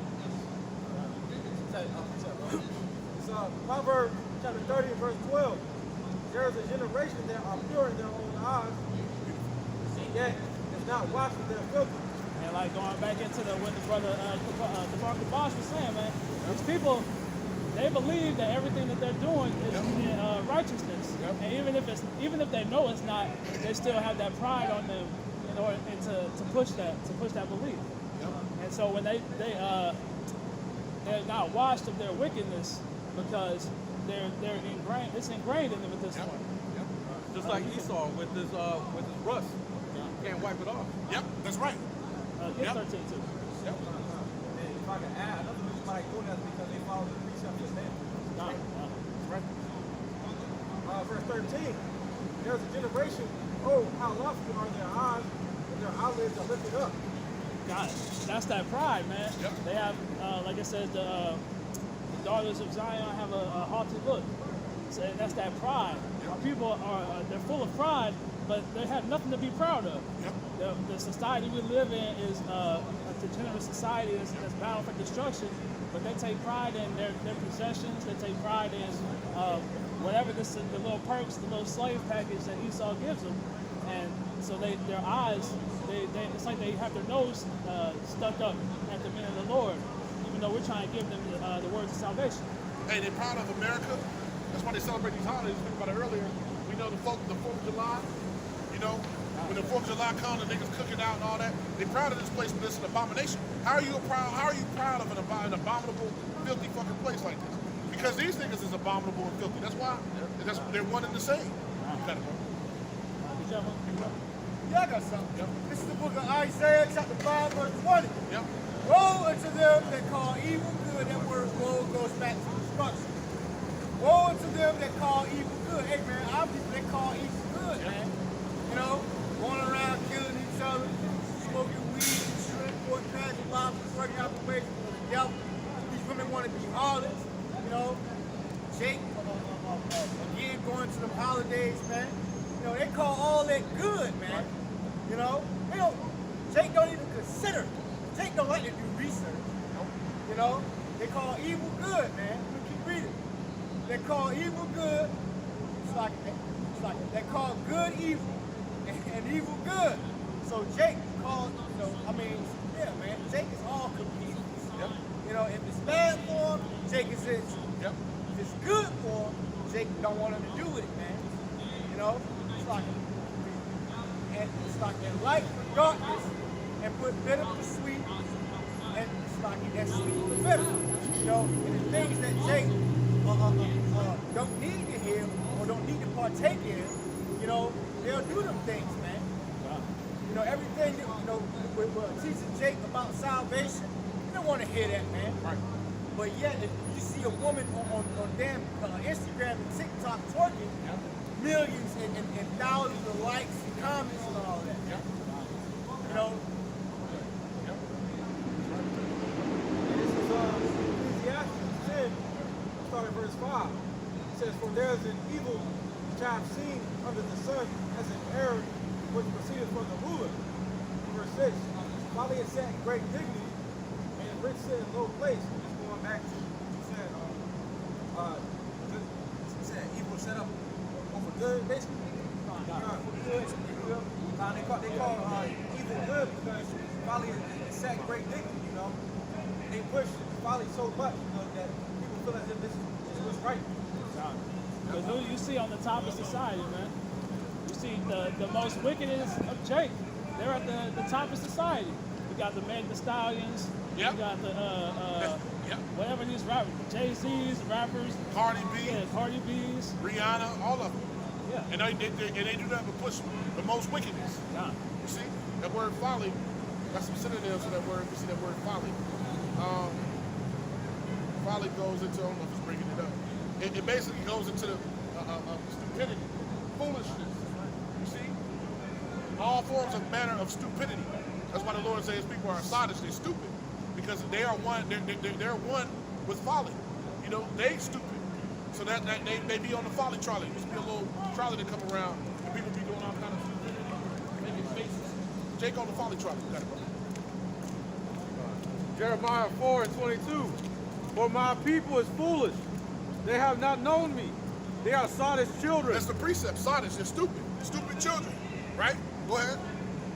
It's Proverbs chapter 30 and verse 12. There is a generation that are pure in their own eyes, and yet is not washed in their filthy. And like going back into what the brother DeMarcus Bosch was saying, man, these people, they believe that everything that they're doing is in righteousness, and even if they know it's not, they still have that pride on them in order to push that belief. And so when they're not washed of their wickedness because they're ingrained, it's ingrained in them at this point. Just like Esau with his rust. Can't wipe it off. Yep, that's right. Get 13 too. And if I can add, another reason why they do that is because they follow the precepts of man. Verse 13, there's a generation, oh, how lofty are their eyes, and their eyelids are lifted up. Got it. That's that pride, man. Yep. They have, like it says, the daughters of Zion have a haughty look. So that's that pride. Our people they're full of pride, but they have nothing to be proud of. Yep. The society we live in is a degenerate society that's bound for destruction, but they take pride in their possessions. They take pride in whatever the little perks, the little slave package that Esau gives them, and so their eyes, it's like they have their nose stuck up at the men of the Lord, even though we're trying to give them the words of salvation. Hey, they're proud of America. That's why they celebrate these holidays. We talked about it earlier. We know the 4th of July. You know, when the 4th of July comes, the niggas cooking out and all that. They're proud of this place, but it's an abomination. How are you proud of an abominable, filthy fucking place like this? Because these niggas is abominable and filthy. That's why. They're one and the same. You gotta go. Yeah, I got something. Yep. This is the book of Isaiah, chapter 5, verse 20. Yep. Woe unto them that call evil good. That word woe goes back to destruction. Woe unto them that call evil good. Hey, man, our people, they call evil good, man. You know, going around killing each other, smoking weed, shrimp, pork, crabs, lobsters, working out the way for the devil. These women want to be harlots, you know. Jake, again, going to the holidays, man. You know, they call all that good, man. You know, Jake don't even consider. Jake don't like to do research. You know, they call evil good, man. We keep reading. They call evil good. It's like they call good evil and evil good. So Jake calls, yeah, man. Jake is all confused. Yep. You know, if it's bad for him, Jake is it. Yep. If it's good for him, Jake don't want him to do with it, man. You know, it's like light for darkness and put bitter for sweet, and it's like that sweet for bitter. You know, and the things that Jake don't need to hear or don't need to partake in, you know, they'll do them things, man. You know, everything that, you know, we're teaching Jake about salvation, you don't want to hear that, man. Right. But yet, if you see a woman on damn Instagram and TikTok twerking, millions and thousands of likes and comments and all that. Yep. You know? This is Ecclesiastes 10, starting verse 5. It says, for there is an evil which I have seen under the sun as an error which proceeded from the ruler. Verse 6, folly is set in great dignity, and rich sit in low place. Just going back to what you said, evil set up over good, basically. They call evil good because folly is set in great dignity, you know. They push folly so much, you know, that people feel as if this is what's right. Because who you see on the top of society, man? You see the most wickedest of Jake. They're at the top of society. We got the Meg Thee Stallions. Yep. We got the Yep. whatever these rappers, Jay-Z's, rappers. Cardi B, Yeah, Cardi B's. Rihanna, all of them. Yeah. And they do that to push the most wickedness. Yeah. You see, that word folly, got some synonyms for that word. You see that word folly. Folly goes into, I don't know if it's bringing it up. It basically goes into the stupidity, foolishness. You see, all forms of manner of stupidity. That's why the Lord says people are astonished, they're stupid, because they are one. They're one with folly. You know, they stupid. So that they be on the folly trolley. There used to be a little trolley that come around and people be doing all kind of stupidity, making faces. Jake on the folly trolley. You got it, bro. Jeremiah 4:22. For my people is foolish. They have not known me. They are sottish children. That's the precept. Sardis, they're stupid. Stupid children. Right? Go ahead.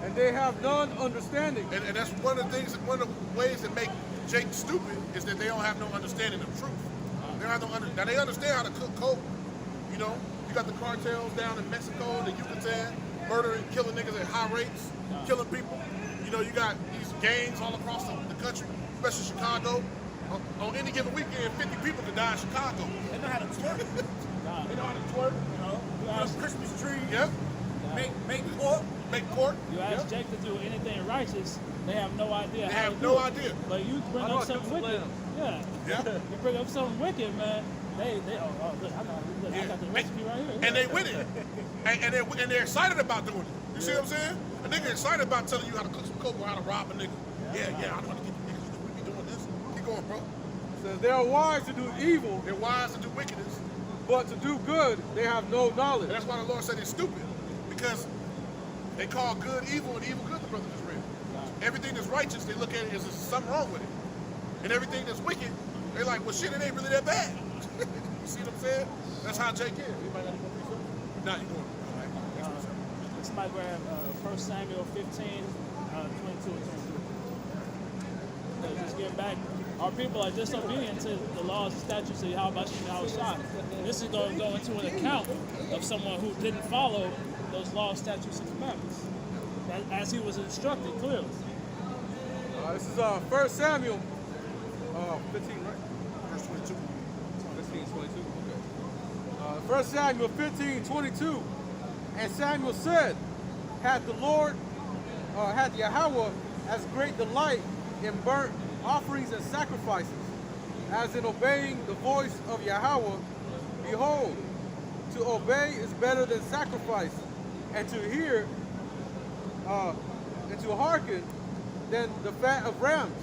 And they have none understanding. And that's one of the things, one of the ways that make Jake stupid is that they don't have no understanding of truth. They don't have no now they understand how to cook coke. You know, you got the cartels down in Mexico, the Yucatan, murdering, killing niggas at high rates, killing people. You know, you got these gangs all across the country, especially Chicago. On any given weekend, 50 people could die in Chicago. They know how to twerk. They know how to twerk. You know, put up Christmas trees. Yep. Make pork. Make pork. You ask Jake to do anything righteous, they have no idea. They how have to no do it. idea. But you bring up something wicked. Yeah. Yeah. You bring up something wicked, man. They look, I got the recipe right here. And they with it. And they're excited about doing it. You see what I'm saying? A nigga excited about telling you how to cook some coke or how to rob a nigga. Yeah, I want to get the niggas. We be doing this. Keep going, bro. Says they are wise to do evil, They're wise to do wickedness. but to do good they have no knowledge. And that's why the Lord said they're stupid. Because they call good evil and evil good, the brother just read. Everything that's righteous, they look at it as there's something wrong with it. And everything that's wicked, they're like, well, shit, it ain't really that bad. You see what I'm saying? That's how Jake is. Anybody got any more research? Nah, you going. Somebody grab 1 Samuel 15, 22 and 23. Just get back. Our people are disobedient to the laws and statutes of Yahweh Shah. This is going to go into an account of someone who didn't follow those laws, statutes, and commandments, as he was instructed clearly. This is 1 Samuel 15, right? Verse 22. 15, 22. Okay. 1 Samuel 15, 22. And Samuel said, had Yahweh as great delight in burnt offerings and sacrifices, as in obeying the voice of Yahweh. Behold, to obey is better than sacrifice, and to hear and to hearken than the fat of rams.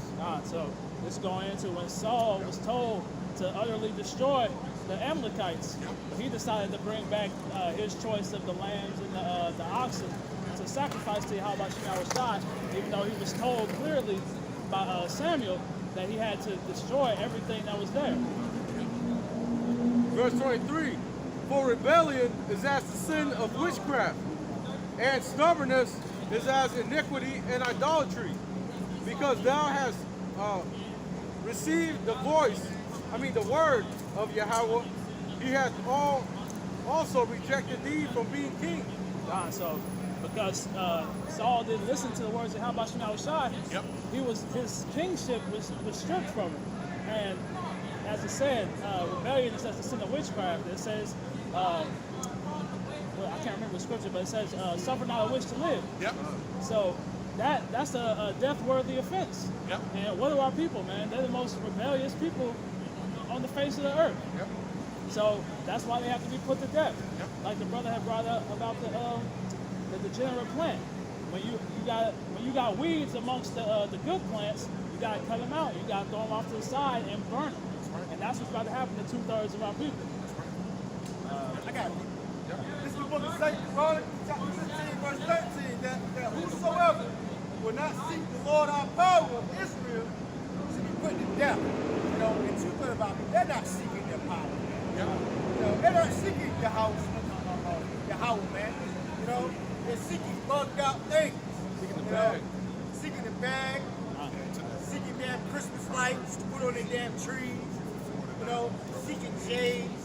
So this is going into when Saul was told to utterly destroy the Amalekites. He decided to bring back his choice of the lambs and the oxen to sacrifice to Yahweh Shah, even though he was told clearly by Samuel that he had to destroy everything that was there. Verse 23, for rebellion is as the sin of witchcraft, and stubbornness is as iniquity and idolatry, because thou hast received the word of Yahweh, he hath also rejected thee from being king. So because Saul didn't listen to the words of Yahweh Shah, his kingship was stripped from him. And as it said, rebellion is as the sin of witchcraft. It says, I can't remember the scripture, but it says, suffer not a witch to live. So that's a death-worthy offense. And what are our people, man? They're the most rebellious people on the face of the earth. So that's why they have to be put to death. Like the brother had brought up about the degenerate plant. When you got weeds amongst the good plants, you gotta cut them out. You gotta throw them off to the side and burn them. And that's what's about to happen to 2/3 of our people. I got it. This is the book of 2 Chronicles, chapter 15, verse 13, that whosoever will not seek the Lord our power of Israel should be put to death. You know, and 2/3 of our people, they're not seeking their power. You know, they're not seeking your house, man. You know, they're seeking bugged out things. Seeking the bag. Seeking the bag. Seeking damn Christmas lights to put on their damn trees. You know, seeking shades.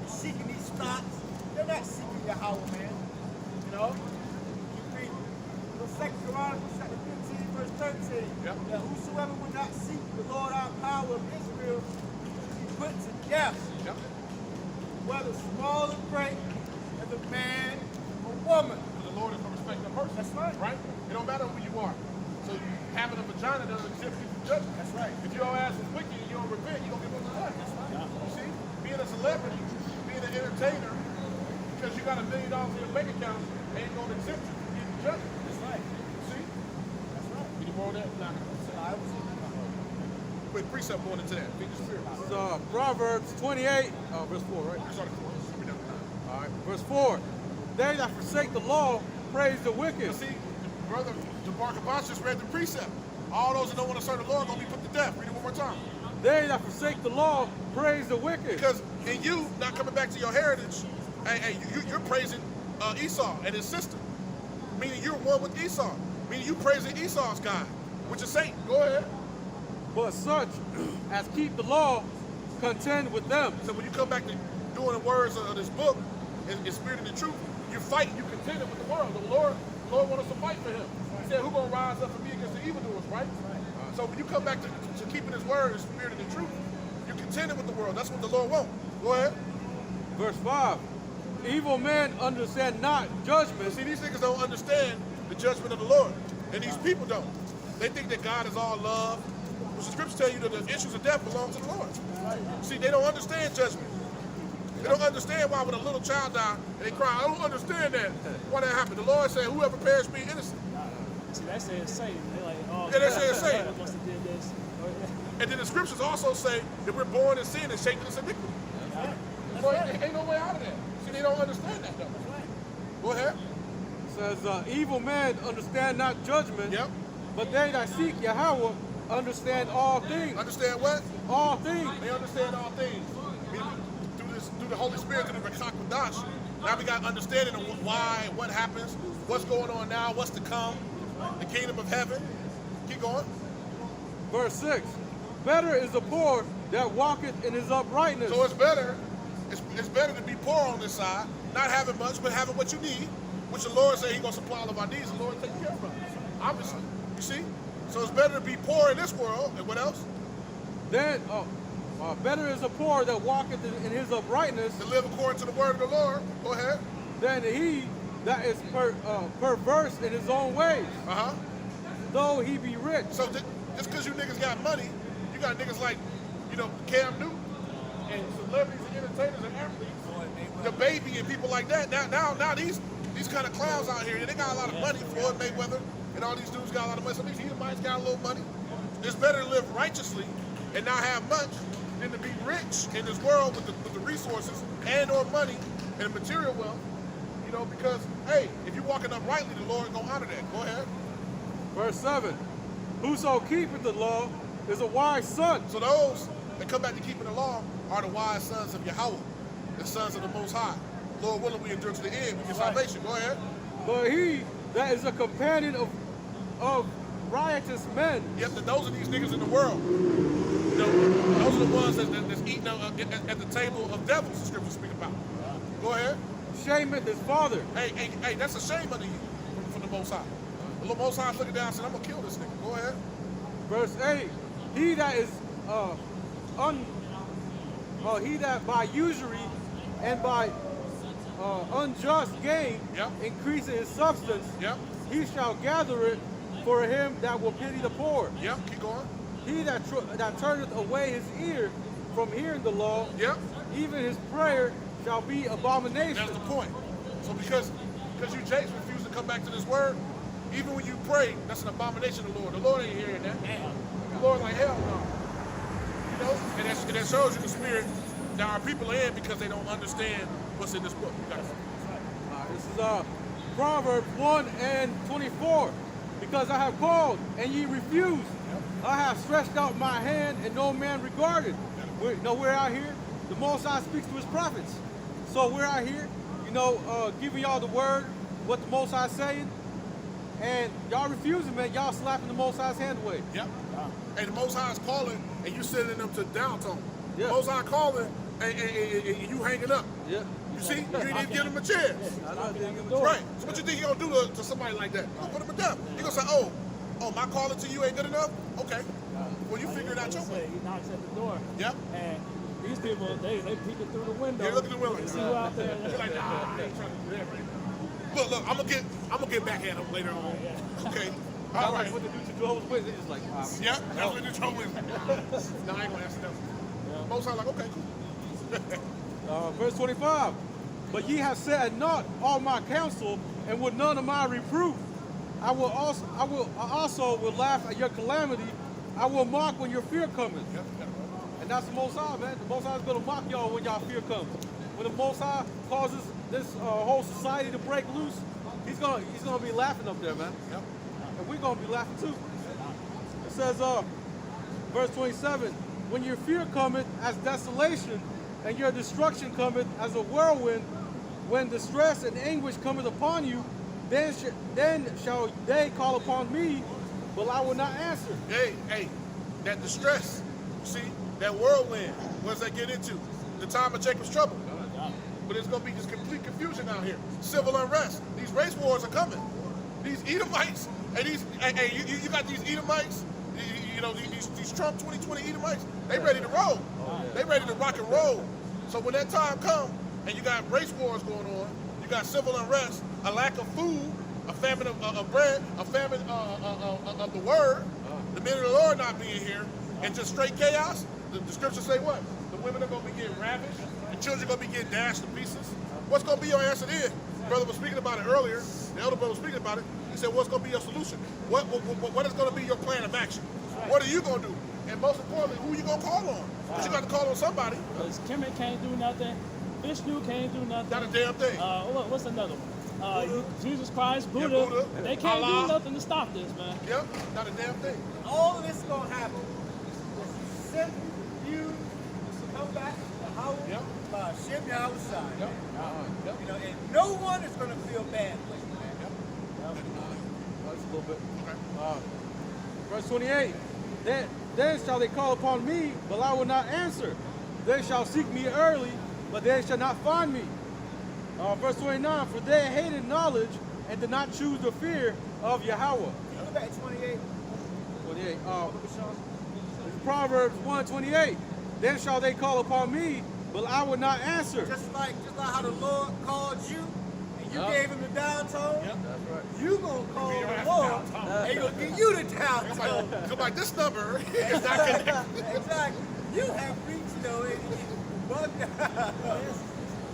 Seeking these stocks. They're not seeking Yahweh, man. You know? Keep reading. 2 Chronicles chapter 15, verse 13. That whosoever will not seek the Lord our power of Israel should be put to death. Whether small or great, as a man or woman. The Lord is going to respect the person. That's right. Right? It don't matter who you are. So having a vagina doesn't exempt you from judgment. That's right. If your ass is wicked and you don't repent, you don't get what's left. That's right. You see? Being a celebrity, being an entertainer, because you got $1 million in your bank account, ain't going to exempt you from getting judgment. That's right. You see? That's right. Any more of that? Nah, I was with precept going into that. Feed the spirit. This is Proverbs 28, verse 4, right? Start at 4. We're down to 9. All right, verse 4. They that forsake the law praise the wicked. You see, brother, Jabbar Kabash just read the precept. All those that don't want to serve the Lord are going to be put to death. Read it one more time. they that forsake the law praise the wicked. Because in you not coming back to your heritage, you're praising Esau and his sister. Meaning you're one with Esau. Meaning you praising Esau's God, which is Satan. Go ahead. But such as keep the law contend with them. So when you come back to doing the words of this book, in spirit and in truth, you're fighting, you're contending with the world. The Lord wants us to fight for him. He said, who's going to rise up for me against the evildoers, right? So when you come back to keeping his word in spirit and in truth, you're contending with the world. That's what the Lord wants. Go ahead. Verse 5. Evil men understand not judgment. See, these niggas don't understand the judgment of the Lord. And these people don't. They think that God is all love. But the scriptures tell you that the issues of death belong to the Lord. See, they don't understand judgment. They don't understand why when a little child died and they cry, I don't understand that. Why that happened? The Lord said, whoever perished be innocent. See, that says Satan. They're like, oh, Yeah, they say it's Satan. must have did this. And then the scriptures also say that we're born in sin and shaped in this iniquity. So ain't no way out of that. See, they don't understand that though. Go ahead. It says, evil men understand not judgment, Yep. but they that seek Yahweh understand all things. Understand what? All things. They understand all things. Through the Holy Spirit, through the Rakak Wadash. Now we got understanding of why, what happens, what's going on now, what's to come, the kingdom of heaven. Keep going. Verse 6. Better is the poor that walketh in his uprightness. So it's better to be poor on this side, not having much, but having what you need, which the Lord said He's going to supply all of our needs. The Lord take care of us, obviously. You see? So it's better to be poor in this world, and what else? Then, better is the poor that walketh in his uprightness To live according to the word of the Lord. Go ahead. than he that is perverse in his own ways, Uh-huh. though he be rich. So just because you niggas got money, you got niggas like, Cam Newton and celebrities and entertainers and athletes, the baby and people like that. Now these kind of clowns out here, they got a lot of money. Floyd Mayweather and all these dudes got a lot of money. Some of these Edomites got a little money. It's better to live righteously and not have much than to be rich in this world with the resources and or money and material wealth. Because hey, if you're walking uprightly, the Lord gonna honor that. Go ahead. Verse 7. Whoso keepeth the law is a wise son. So those that come back to keeping the law are the wise sons of Yahweh, the sons of the Most High. Lord willing, we endure to the end. We get salvation. Go ahead. But he that is a companion of riotous men. Yep, those are these niggas in the world. Those are the ones that's eating at the table of devils, the scriptures speak about. Go ahead. Shameth his father. Hey, that's a shame unto you from the Most High. The Most High is looking down and said, I'm going to kill this nigga. Go ahead. Verse 8. He that is he that by usury and by unjust gain Yep. increaseth his substance, Yep. he shall gather it for him that will pity the poor. Yep. Keep going. He that turneth away his ear from hearing the law, Yep. even his prayer shall be abomination. That's the point. So because you James refuse to come back to this word, even when you pray, that's an abomination to the Lord. The Lord ain't hearing that. The Lord like, hell no. And that shows you the spirit that our people are in because they don't understand what's in this book. You got it. This is Proverbs 1:24. Because I have called and ye refused. I have stretched out my hand and no man regarded. We're out here. The Most High speaks to his prophets. So we're out here, giving y'all the word, what the Most High is saying. And y'all refusing, man. Y'all slapping the Most High's hand away. Yep. And the Most High is calling and you sending them to downtown. Yeah. The Most High calling and you hanging up. Yeah. You see? You didn't even give them a chance. Right. So what you think you gonna do to somebody like that? You gonna put them to death. You gonna say, oh, my calling to you ain't good enough? Okay. Well, you figure it out your way. He knocks at the door. Yep. And these people, they peeking through the window. Yeah, look at the window. They see who out there. They're like, nah, I ain't trying to do that right now. Look, I'm gonna get back at him later on. Okay. All right. What the dude to Jehovah's Witness, they just like, wow. Yep. That's what the trouble is. No, I ain't gonna answer that. Most High like, okay, cool. Verse 25. But ye have said not all my counsel, and with none of my reproof. I also will laugh at your calamity. I will mock when your fear cometh. Yep. And that's the Most High, man. The Most High is going to mock y'all when y'all fear comes. When the Most High causes this whole society to break loose, he's gonna be laughing up there, man. Yep. And we're gonna be laughing too. It says, verse 27, when your fear cometh as desolation, and your destruction cometh as a whirlwind, when distress and anguish cometh upon you, then shall they call upon me, but I will not answer. Hey, that distress, you see, that whirlwind, what does that get into? The time of Jacob's trouble. But it's going to be just complete confusion out here. Civil unrest. These race wars are coming. These Edomites, and you got these Edomites, you know, these Trump 2020 Edomites, they ready to roll. They ready to rock and roll. So when that time comes, and you got race wars going on, you got civil unrest, a lack of food, a famine of bread, a famine of the word, the men of the Lord not being here, and just straight chaos, the scriptures say what? The women are going to be getting ravished, the children are going to be getting dashed to pieces. What's going to be your answer then? Brother was speaking about it earlier, the elder brother was speaking about it. He said, what's going to be your solution? What is going to be your plan of action? What are you going to do? And most importantly, who are you going to call on? Because you got to call on somebody. Because Kemet can't do nothing. Vishnu can't do nothing. Not a damn thing. What's another one? Jesus Christ, Buddha. Yeah, Buddha. They can't Allah. do nothing to stop this, man. Yep, not a damn thing. All of this is going to happen. It's sent you to come back to how by Shem Yahweh's side. Yep. You know, and no one is going to feel bad for you, man. That's a little bit. Verse 28. Then shall they call upon me, but I will not answer. They shall seek me early, but they shall not find me. Verse 29. For they hated knowledge and did not choose the fear of Yahweh. Look back at 28. 28. Proverbs 1:28. Then shall they call upon me, but I will not answer. Just like how the Lord called you, and you gave him the down tone. That's right. You gonna call the Lord, and he gonna give you the down tone. Come like this number is not connected. Exactly. You have reached, you know, it bugged out.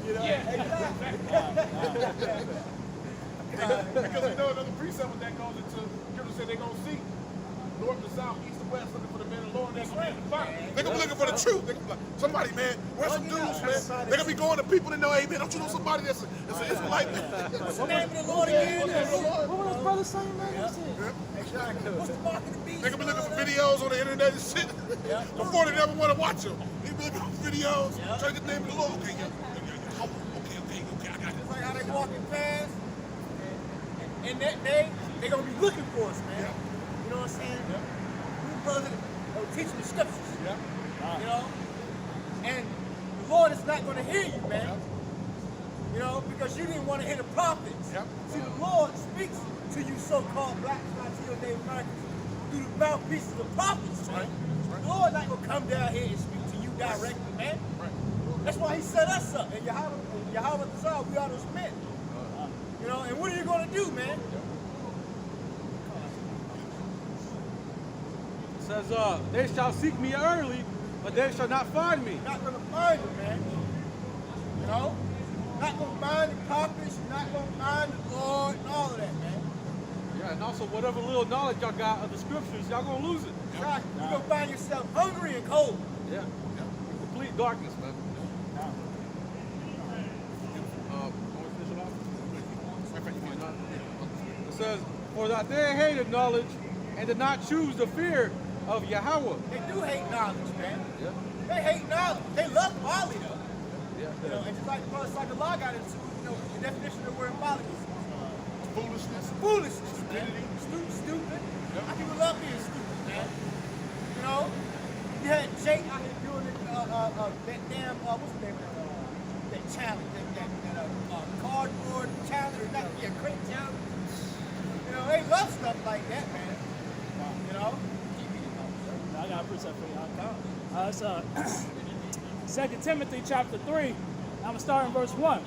You know, exactly. Because you know another precept that goes into scripture said they're gonna seek north to south, east to west, looking for the man of the Lord. They're gonna be looking for the truth. They're gonna be like, somebody, man, where's some dudes, man? They're gonna be going to people that know, hey man, don't you know somebody that's an Israelite? What's the name of the Lord again? What was his brother saying, man? Exactly. What's the mark of the beast? They're gonna be looking for videos on the internet and shit before they never want to watch them. They be looking for videos, trying to get the name of the Lord. Okay, okay, I got it. It's like how they walking past, and that day they're gonna be looking for us, man. You know what I'm saying? We brothers are teaching the scriptures. You know, and the Lord is not gonna hear you, man. You know, because you didn't want to hear the prophets. See, the Lord speaks to you so-called blacks, Latino, Native Americans, through the mouthpieces of the prophets, man. The Lord not gonna come down here and speak to you directly, man. That's why He set us up. And Yahweh Tsar, we are those men. You know, and what are you gonna do, man? It says, they shall seek me early, but they shall not find me. Not gonna find you, man. You know? Not gonna find the prophets, you're not gonna find the Lord, and all of that, man. Yeah, and also whatever little knowledge y'all got of the scriptures, y'all gonna lose it. Exactly. You're gonna find yourself hungry and cold. Yeah. Complete darkness, man. It says, for that they hated knowledge and did not choose the fear of Yahweh. They do hate knowledge, man. Yeah. They hate knowledge. They love folly, though. Yeah. You know, and just like Brother Sakallah got into, you know, the definition of the word folly is Foolishness. foolishness, stupidity, stupid. How people love being stupid, man. You know, you had Jake out here doing it, that damn, what's the name of that challenge, that cardboard challenge, or not, crate challenge. You know, they love stuff like that, man. You know? I got a precept for y'all. It's 2 Timothy chapter 3. I'm going to start in verse 1.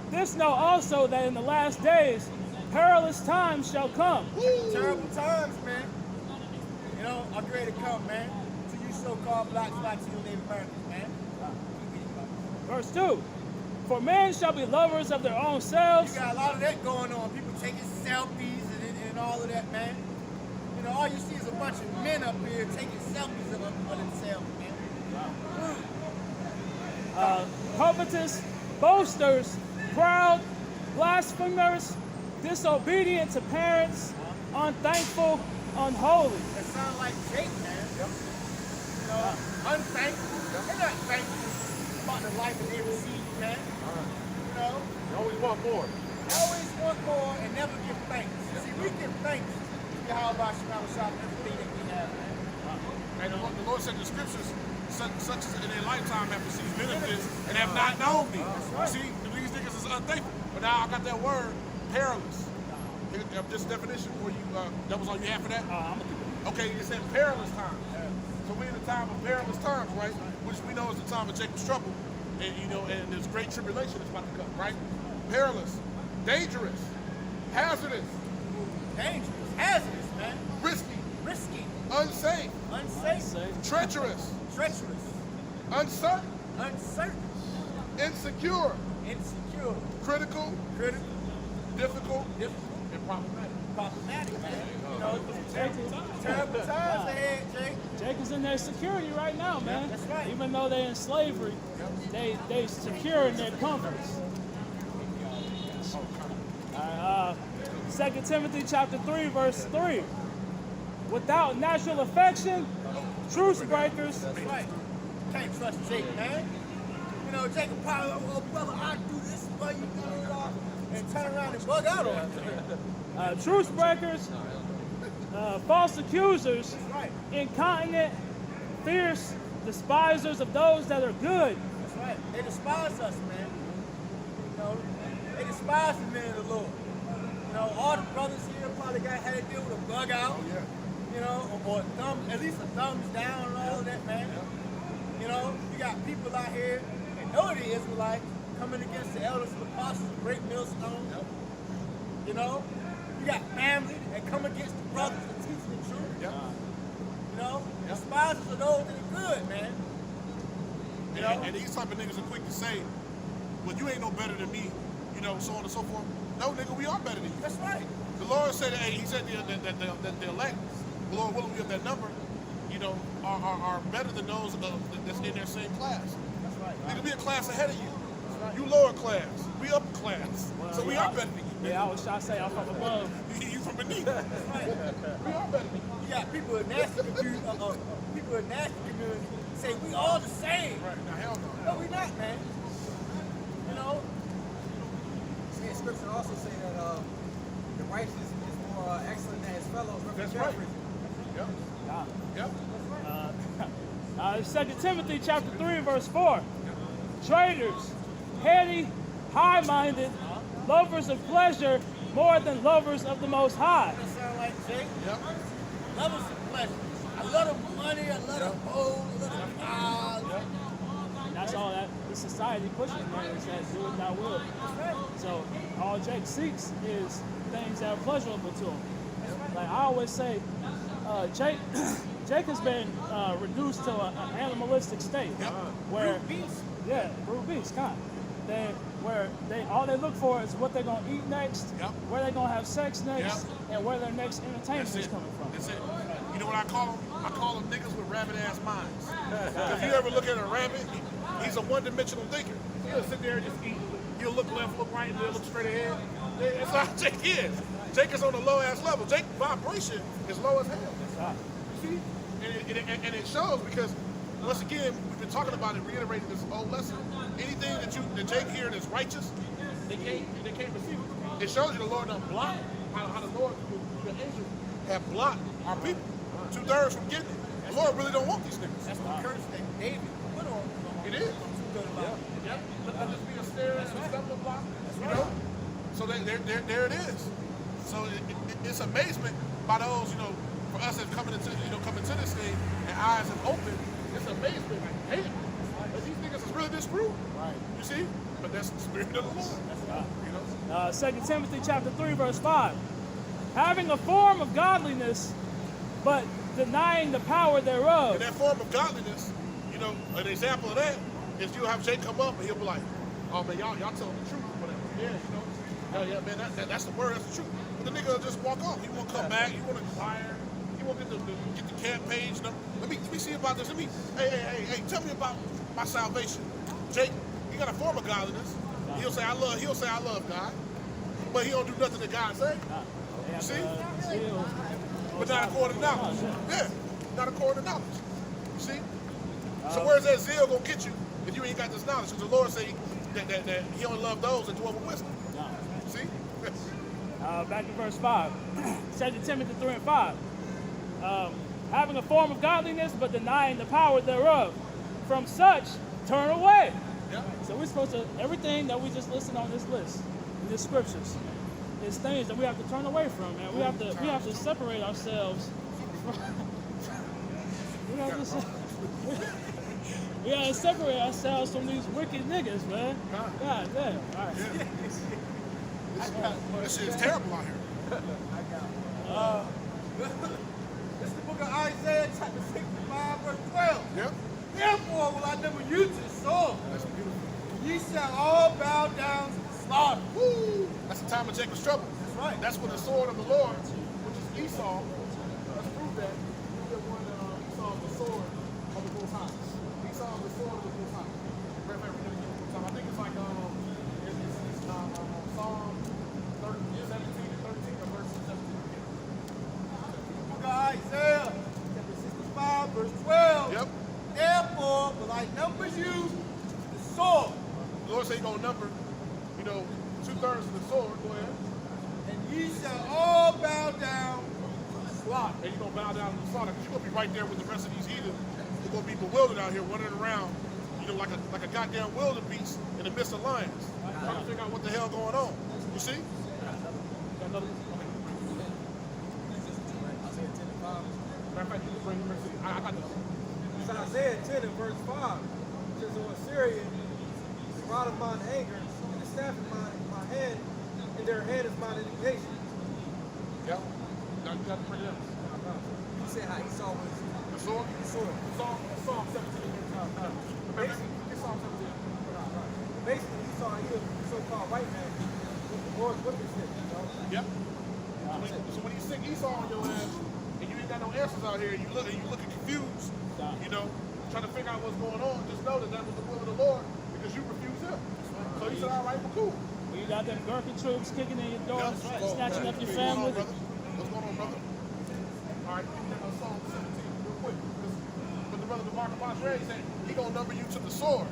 This know also that in the last days perilous times shall come. Terrible times, man. You know, are ready to come, man. To you so-called blacks, Latino, Native Americans, man. Verse 2. For men shall be lovers of their own selves. You got a lot of that going on. People taking selfies and all of that, man. You know, all you see is a bunch of men up here taking selfies of themselves, man. Covetous, boasters, proud, blasphemers, disobedient to parents, unthankful, unholy. That sound like Jake, man. You know, unthankful. They're not thankful about the life that they receive, man. You know, You always want more. always want more and never give thanks. See, we give thanks to Yahweh Shemel Shah for everything that we have, man. And the Lord said in the scriptures, such as in their lifetime have received benefits and have not known me. right. See, these niggas is unthankful. But now I got that word, perilous. Just definition for you, that was all you had for that? Okay, it said perilous times. So we're in a time of perilous times, right? Which we know is the time of Jacob's trouble. And you know, and there's great tribulation that's about to come, right? Perilous, dangerous, hazardous, Dangerous, hazardous, man. risky, Risky, unsafe, unsafe, treacherous, treacherous, uncertain, uncertain, insecure, insecure, critical, critical, difficult, difficult, and problematic. problematic, man. You know, Jake, terrible times ahead, Jake. Jake is in their security right now, man. That's right. Even though they're in slavery, they secure in their comforts. 2 Timothy chapter 3, verse 3. Without natural affection, truce breakers. That's right. Can't trust Jake, man. You know, Jake will probably, oh, brother, I do this for you, and turn around and bug out on you. Truce breakers, false accusers, That's right. incontinent, fierce, despisers of those that are good. That's right. They despise us, man. You know, they despise the men of the Lord. You know, all the brothers here probably had to deal with a bug out. You know, or at least a thumbs down and all of that, man. You know, you got people out here that know the Israelites coming against the elders and apostles, the great millstone. You know, you got family that come against the brothers that teach the truth. You know, despisers are those that are good, man. You know? And these type of niggas are quick to say, well, you ain't no better than me, you know, so on and so forth. No, nigga, we are better than you. That's right. The Lord said, hey, he said that the elect, the Lord willing we of that number, you know, are better than those that's in their same class. That's right. Nigga, we a class ahead of you. You lower class, we upper class. So we are better than you. Yeah, I was trying to say I'm from above. You from beneath. That's right. We are better than you. You got people in nasty community, people in nasty community say we all the same. Right, now hell No, we not, man. You know, See, scripture also say that the righteous is more excellent than his fellows. That's right. Yep. Yep. 2 Timothy chapter 3, verse 4. Traitors, heady, high-minded, lovers of pleasure more than lovers of the Most High. that sound like Jake. Yep. Love us some pleasure. I love the money, I love the hoes, I love the cars. That's all that the society pushes, man, is that do what thou will. So all Jake seeks is things that are pleasurable to him. Like I always say, Jake has been reduced to an animalistic state, where Beast. yeah, brute beast, kind. Where all they look for is what they're gonna eat next, Yep. where they're gonna have sex next, Yep. and where their next entertainment That's is it. coming from. That's it. You know what I call them? I call them niggas with rabbit-ass minds. If you ever look at a rabbit, he's a one-dimensional thinker. He'll sit there and just eat. He'll look left, look right, and he'll look straight ahead. That's how Jake is. Jake is on a low-ass level. Jake's vibration is low as hell. You see? And it shows because, once again, we've been talking about it, reiterating this old lesson. Anything that Jake hear that's righteous, they can't receive it. It shows you the Lord done blocked, how the Lord, the angels, have blocked our people. 2/3 from getting it. The Lord really don't want these niggas. That's the curse that David put on. It is. Yep. Let this be a snare and a stumbling block. You know? So there it is. So it's amazement by those, you know, for us as coming into this thing and eyes have opened. It's amazement. Like, damn, but these niggas is really this rude. Right. You see? But that's the spirit of the Lord. You know? 2 Timothy chapter 3, verse 5. Having a form of godliness, but denying the power thereof. In that form of godliness, you know, an example of that is you'll have Jake come up and he'll be like, oh man, y'all telling the truth or whatever. Yeah, you know. Hell yeah, man, that's the word, that's the truth. But the nigga will just walk off. He won't come back, he won't inquire, he won't get the camp page. Let me see about this. Hey, tell me about my salvation. Jake, he got a form of godliness. He'll say I love God, but he don't do nothing that God say. You see? But not according to knowledge. Yeah, not according to knowledge. You see? So where's that zeal gonna get you if you ain't got this knowledge? Because the Lord say that He only love those that dwell with wisdom. No. See? Back in verse 5. 2 Timothy 3 and 5. Having a form of godliness, but denying the power thereof. From such, turn away. Yeah. So we're supposed to, everything that we just listed on this list, in the scriptures, is things that we have to turn away from, man. We have to separate ourselves from, we gotta separate ourselves from these wicked niggas, man. God damn. All right. This shit is terrible out here. This is the book of Isaiah, chapter 65, verse 12. Yep. Therefore will I number you to the sword. That's beautiful. Ye shall all bow down to the slaughter. Woo! That's the time of Jacob's trouble. That's right. That's when the sword of the Lord, which is Esau, let's prove that. Esau is the sword of the Most High. Esau is the sword of the Most High. I think it's like it's Psalm 17 and 13 or verse 17. Book of Isaiah, chapter 65, verse 12. Yep. Therefore will I number you to the sword. The Lord say He's gonna number, 2/3 of the sword. Go ahead. And ye shall all bow down to the slaughter. And you're gonna bow down to the slaughter because you're gonna be right there with the rest of these heathens. They're gonna be bewildered out here, running around, like a goddamn wildebeest in the midst of lions, trying to figure out what the hell going on. You see? Got another? Okay. Matter of fact, you can bring him. I got this. It's Isaiah 10 and verse 5. It says, O Assyrian, the rod of mine anger, and the staff of my hand, and their hand is mine indignation. Yep. You got to bring it up. You said how Esau was The sword? the sword. Psalm 17. It's Psalm 17. Basically, Esau, he was the so-called white man with the Lord's witnesses, Yep. So when you sing Esau on your ass, and you ain't got no answers out here, you looking confused, trying to figure out what's going on, just know that was the will of the Lord because you refused Him. So He said, all right, well, cool. When you got them Gurkha troops kicking in your door, Yep. snatching up your What's going on, family. brother? What's going on, brother? All right, give me that Psalm 17 real quick. But the brother DeMarco said he gonna number you to the sword,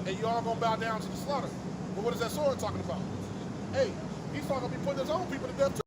and you all gonna bow down to the slaughter. But what is that sword talking about? Hey, he's talking about be putting his own people to death too.